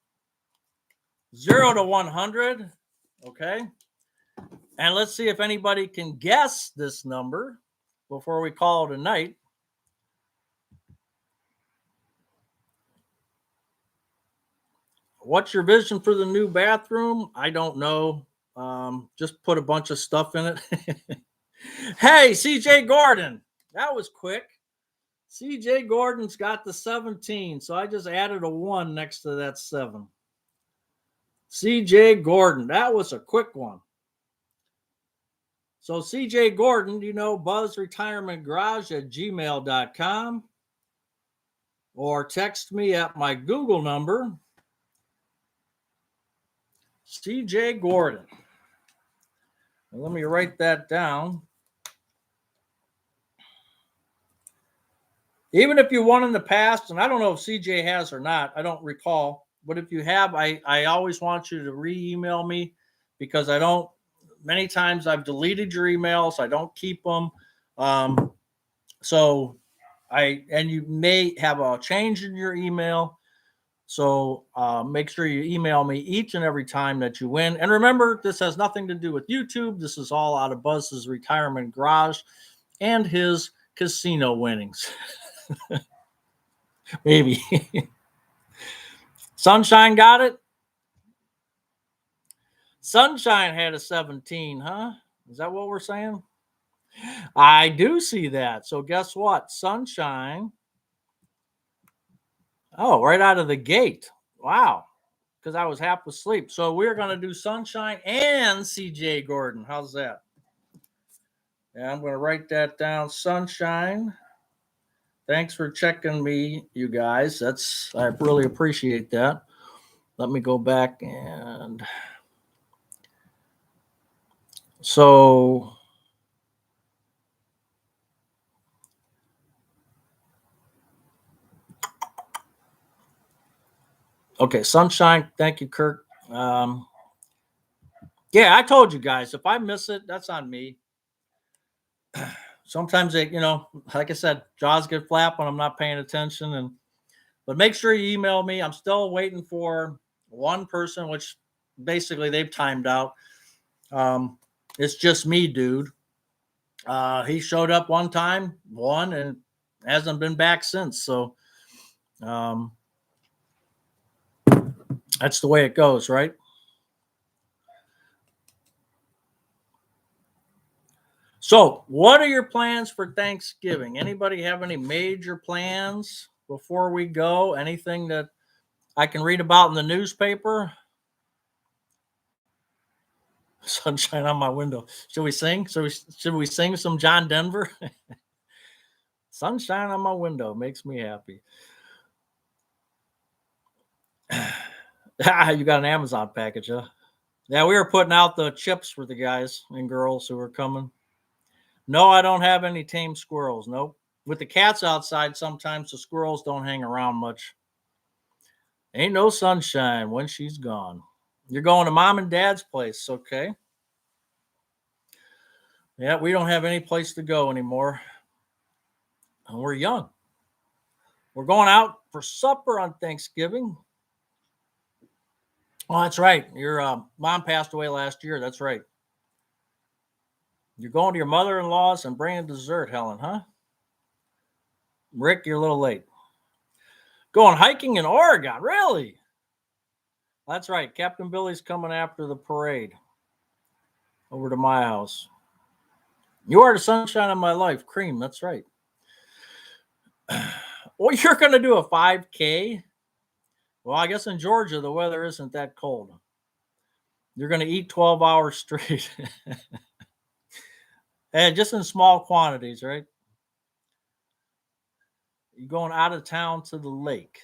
0 to 100. Okay. And let's see if anybody can guess this number before we call it a night. What's your vision for the new bathroom? I don't know. Just put a bunch of stuff in it. Hey, CJ Gordon. That was quick. CJ Gordon's got the 17, so I just added a 1 next to that 7. CJ Gordon. That was a quick one. So CJ Gordon, buzzretirementgarage@gmail.com, or text me at my Google number, CJ Gordon. And let me write that down. Even if you won in the past, and I don't know if CJ has or not, I don't recall, but if you have, I always want you to re-email me, because many times I've deleted your emails. I don't keep them. And you may have a change in your email. So make sure you email me each and every time that you win. And remember, this has nothing to do with YouTube. This is all out of Buzz's retirement garage and his casino winnings. Maybe. Sunshine got it? Sunshine had a 17, huh? Is that what we're saying? I do see that. So guess what? Sunshine. Oh, right out of the gate. Wow. Because I was half asleep. So we're going to do Sunshine and CJ Gordon. How's that? Yeah, I'm going to write that down. Sunshine Thanks for checking me, you guys. I really appreciate that. Let me go back and so okay, sunshine. Thank you, Kirk. Yeah, I told you guys, if I miss it, that's on me. Sometimes like I said, jaws get flapped when I'm not paying attention. But make sure you email me. I'm still waiting for one person, which basically they've timed out. It's just me, dude. He showed up one time, won, and hasn't been back since. So um, that's the way it goes, right? So, what are your plans for Thanksgiving? Anybody have any major plans before we go? Anything that I can read about in the newspaper? Sunshine on my window. Should we sing? Should we sing some John Denver? Sunshine on my window makes me happy. You got an Amazon package, huh? Yeah, we were putting out the chips for the guys and girls who were coming. No, I don't have any tame squirrels. Nope. With the cats outside, sometimes the squirrels don't hang around much. Ain't no sunshine when she's gone. You're going to mom and dad's place, okay? Yeah, we don't have any place to go anymore. And we're young. We're going out for supper on Thanksgiving. Oh, that's right. Your mom passed away last year. That's right. You're going to your mother-in-law's and bringing dessert, Helen, huh? Rick, you're a little late. Going hiking in Oregon, really? That's right. Captain Billy's coming after the parade over to my house. You are the sunshine of my life, Cream. That's right. Well, you're going to do a 5K? Well, I guess in Georgia, the weather isn't that cold. You're going to eat 12 hours straight. And just in small quantities, right? You're going out of town to the lake.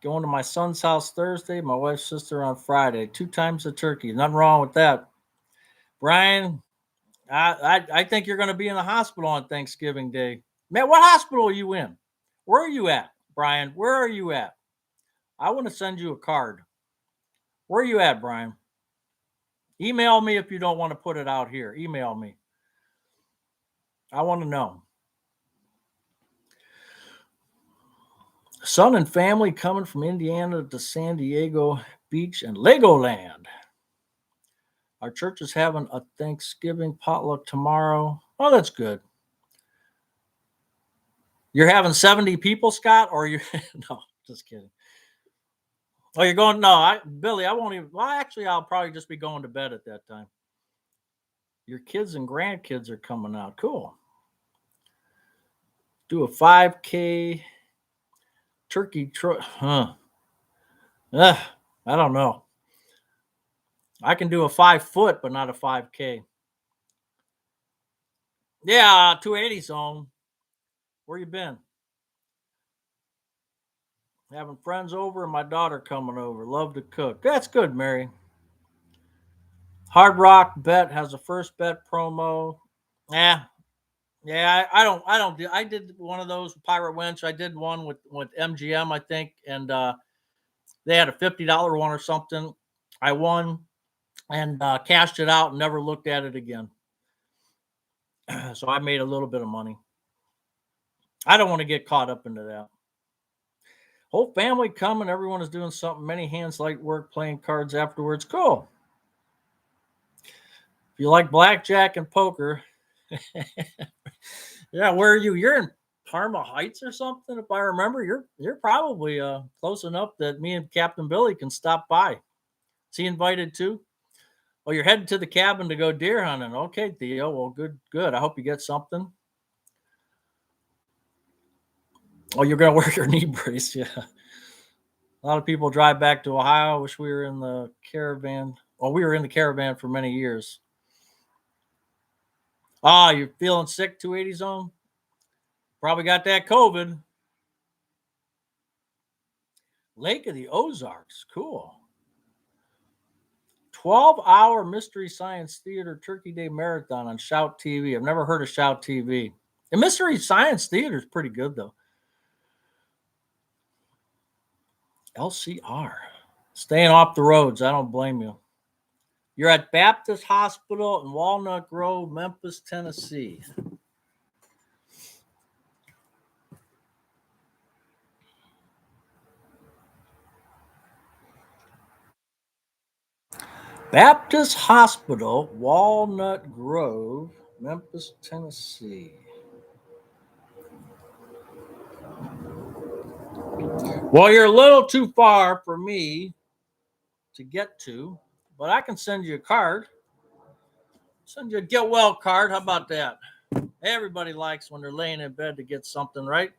Going to my son's house Thursday, my wife's sister on Friday. 2 times the turkey. Nothing wrong with that. Brian, I think you're going to be in the hospital on Thanksgiving Day. Man, what hospital are you in? Where are you at, Brian? Where are you at? I want to send you a card. Where are you at, Brian? Email me if you don't want to put it out here. Email me. I want to know. Son and family coming from Indiana to San Diego Beach and Legoland. Our church is having a Thanksgiving potluck tomorrow. Oh, that's good. You're having 70 people, Scott, or you no, just kidding. Oh, you're going? No, Billy, I won't even. Well, actually, I'll probably just be going to bed at that time. Your kids and grandkids are coming out. Cool. Do a 5K turkey. Huh. I don't know. I can do a 5 foot, but not a 5K. Yeah, 280 zone. Where you been? Having friends over and my daughter coming over. Love to cook. That's good, Mary. Hard Rock Bet has a first bet promo. Yeah, yeah. I don't do. I did one of those Pirate Winch. I did one with MGM, I think, and they had a $50 one or something. I won and cashed it out and never looked at it again. So I made a little bit of money. I don't want to get caught up into that. Whole family coming. Everyone is doing something. Many hands light work, playing cards afterwards. Cool. If you like blackjack and poker, yeah, where are you? You're in Parma Heights or something, if I remember. You're probably close enough that me and Captain Billy can stop by. Is he invited too? Oh, you're headed to the cabin to go deer hunting. Okay, Theo. Well, good. I hope you get something. Oh, you're gonna wear your knee brace, yeah. A lot of people drive back to Ohio. I wish we were in the caravan. Well, we were in the caravan for many years. Ah, you're feeling sick, 280 zone? Probably got that COVID. Lake of the Ozarks. Cool. 12-hour Mystery Science Theater Turkey Day Marathon on Shout TV. I've never heard of Shout TV. The Mystery Science Theater is pretty good, though. LCR. Staying off the roads. I don't blame you. You're at Baptist Hospital in Walnut Grove, Memphis, Tennessee. Baptist Hospital, Walnut Grove, Memphis, Tennessee. Well, you're a little too far for me to get to, but I can send you a card. Send you a get well card. How about that? Everybody likes when they're laying in bed to get something, right?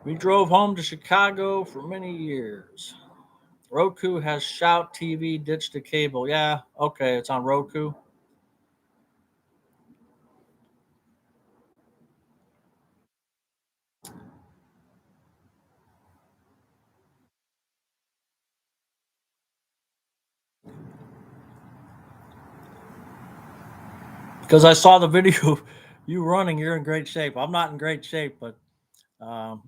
We drove home to Chicago for many years. Roku has Shout TV ditched the cable. Yeah, okay, it's on Roku. Because I saw the video you running, you're in great shape. I'm not in great shape, but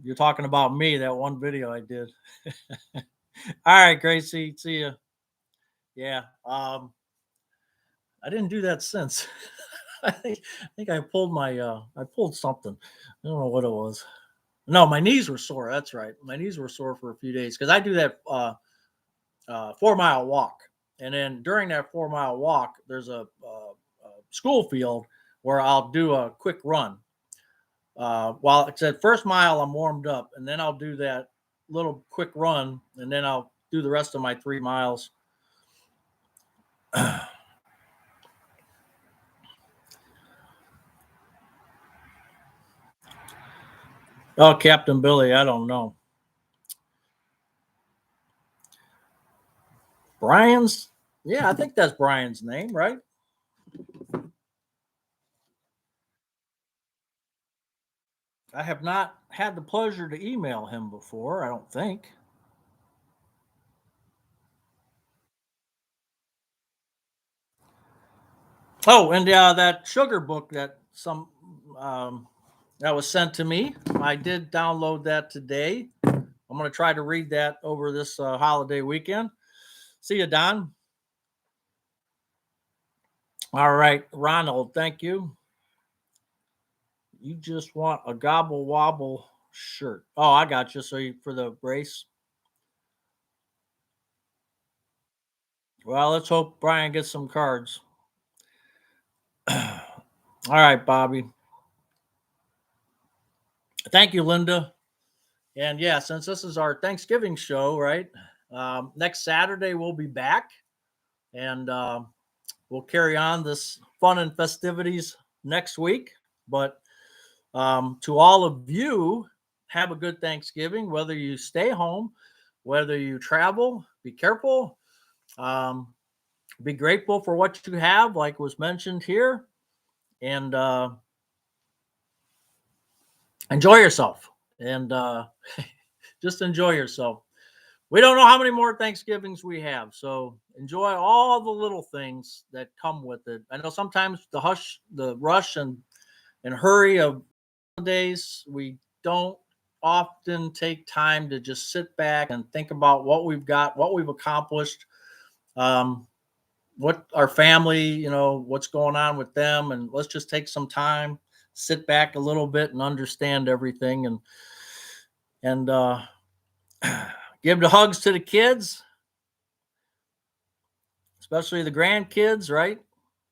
you're talking about me, that one video I did. All right, Gracie, see you. Yeah, I didn't do that since. I think I pulled I pulled something. I don't know what it was. No, my knees were sore. That's right. My knees were sore for a few days because I do that 4 mile walk, and then during that 4 mile walk, there's a school field where I'll do a quick run. While it's at first mile, I'm warmed up, and then I'll do that little quick run, and then I'll do the rest of my 3 miles. Oh, Captain Billy, I don't know. Brian's, yeah, I think that's Brian's name, right? I have not had the pleasure to email him before, I don't think. Oh, and that sugar book um, that was sent to me, I did download that today. I'm going to try to read that over this holiday weekend. See you, Don. All right, Ronald, thank you. You just want a gobble wobble shirt. Oh, I got you. So you, for the brace. Well, let's hope Brian gets some cards. All right, Bobby. Thank you, Linda. And yeah, since this is our Thanksgiving show, right? Next Saturday we'll be back, and we'll carry on this fun and festivities next week. But to all of you, have a good Thanksgiving. Whether you stay home, whether you travel, be careful. Um, be grateful for what you have, like was mentioned here, and enjoy yourself. And just enjoy yourself. We don't know how many more Thanksgivings we have, so enjoy all the little things that come with it. I know sometimes the rush and hurry of days, we don't often take time to just sit back and think about what we've got, what we've accomplished, what our family, what's going on with them, and let's just take some time, sit back a little bit, and understand everything, and give the hugs to the kids, especially the grandkids, right?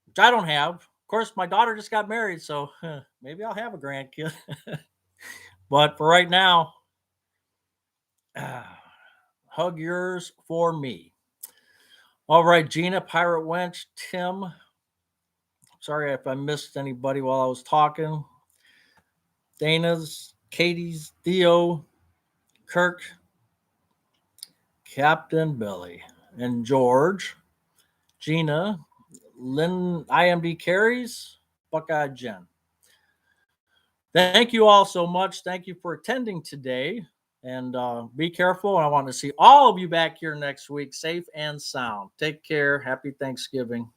Which I don't have. Of course, my daughter just got married, so maybe I'll have a grandkid. But for right now, hug yours for me. All right, Gina, Pirate Wench, Tim. Sorry if I missed anybody while I was talking. Dana's, Katie's, Theo, Kirk, Captain Billy, and George, Gina, Lynn, IMD Carries, Buckeye Jen. Thank you all so much. Thank you for attending today. And be careful. I want to see all of you back here next week, safe and sound. Take care. Happy Thanksgiving.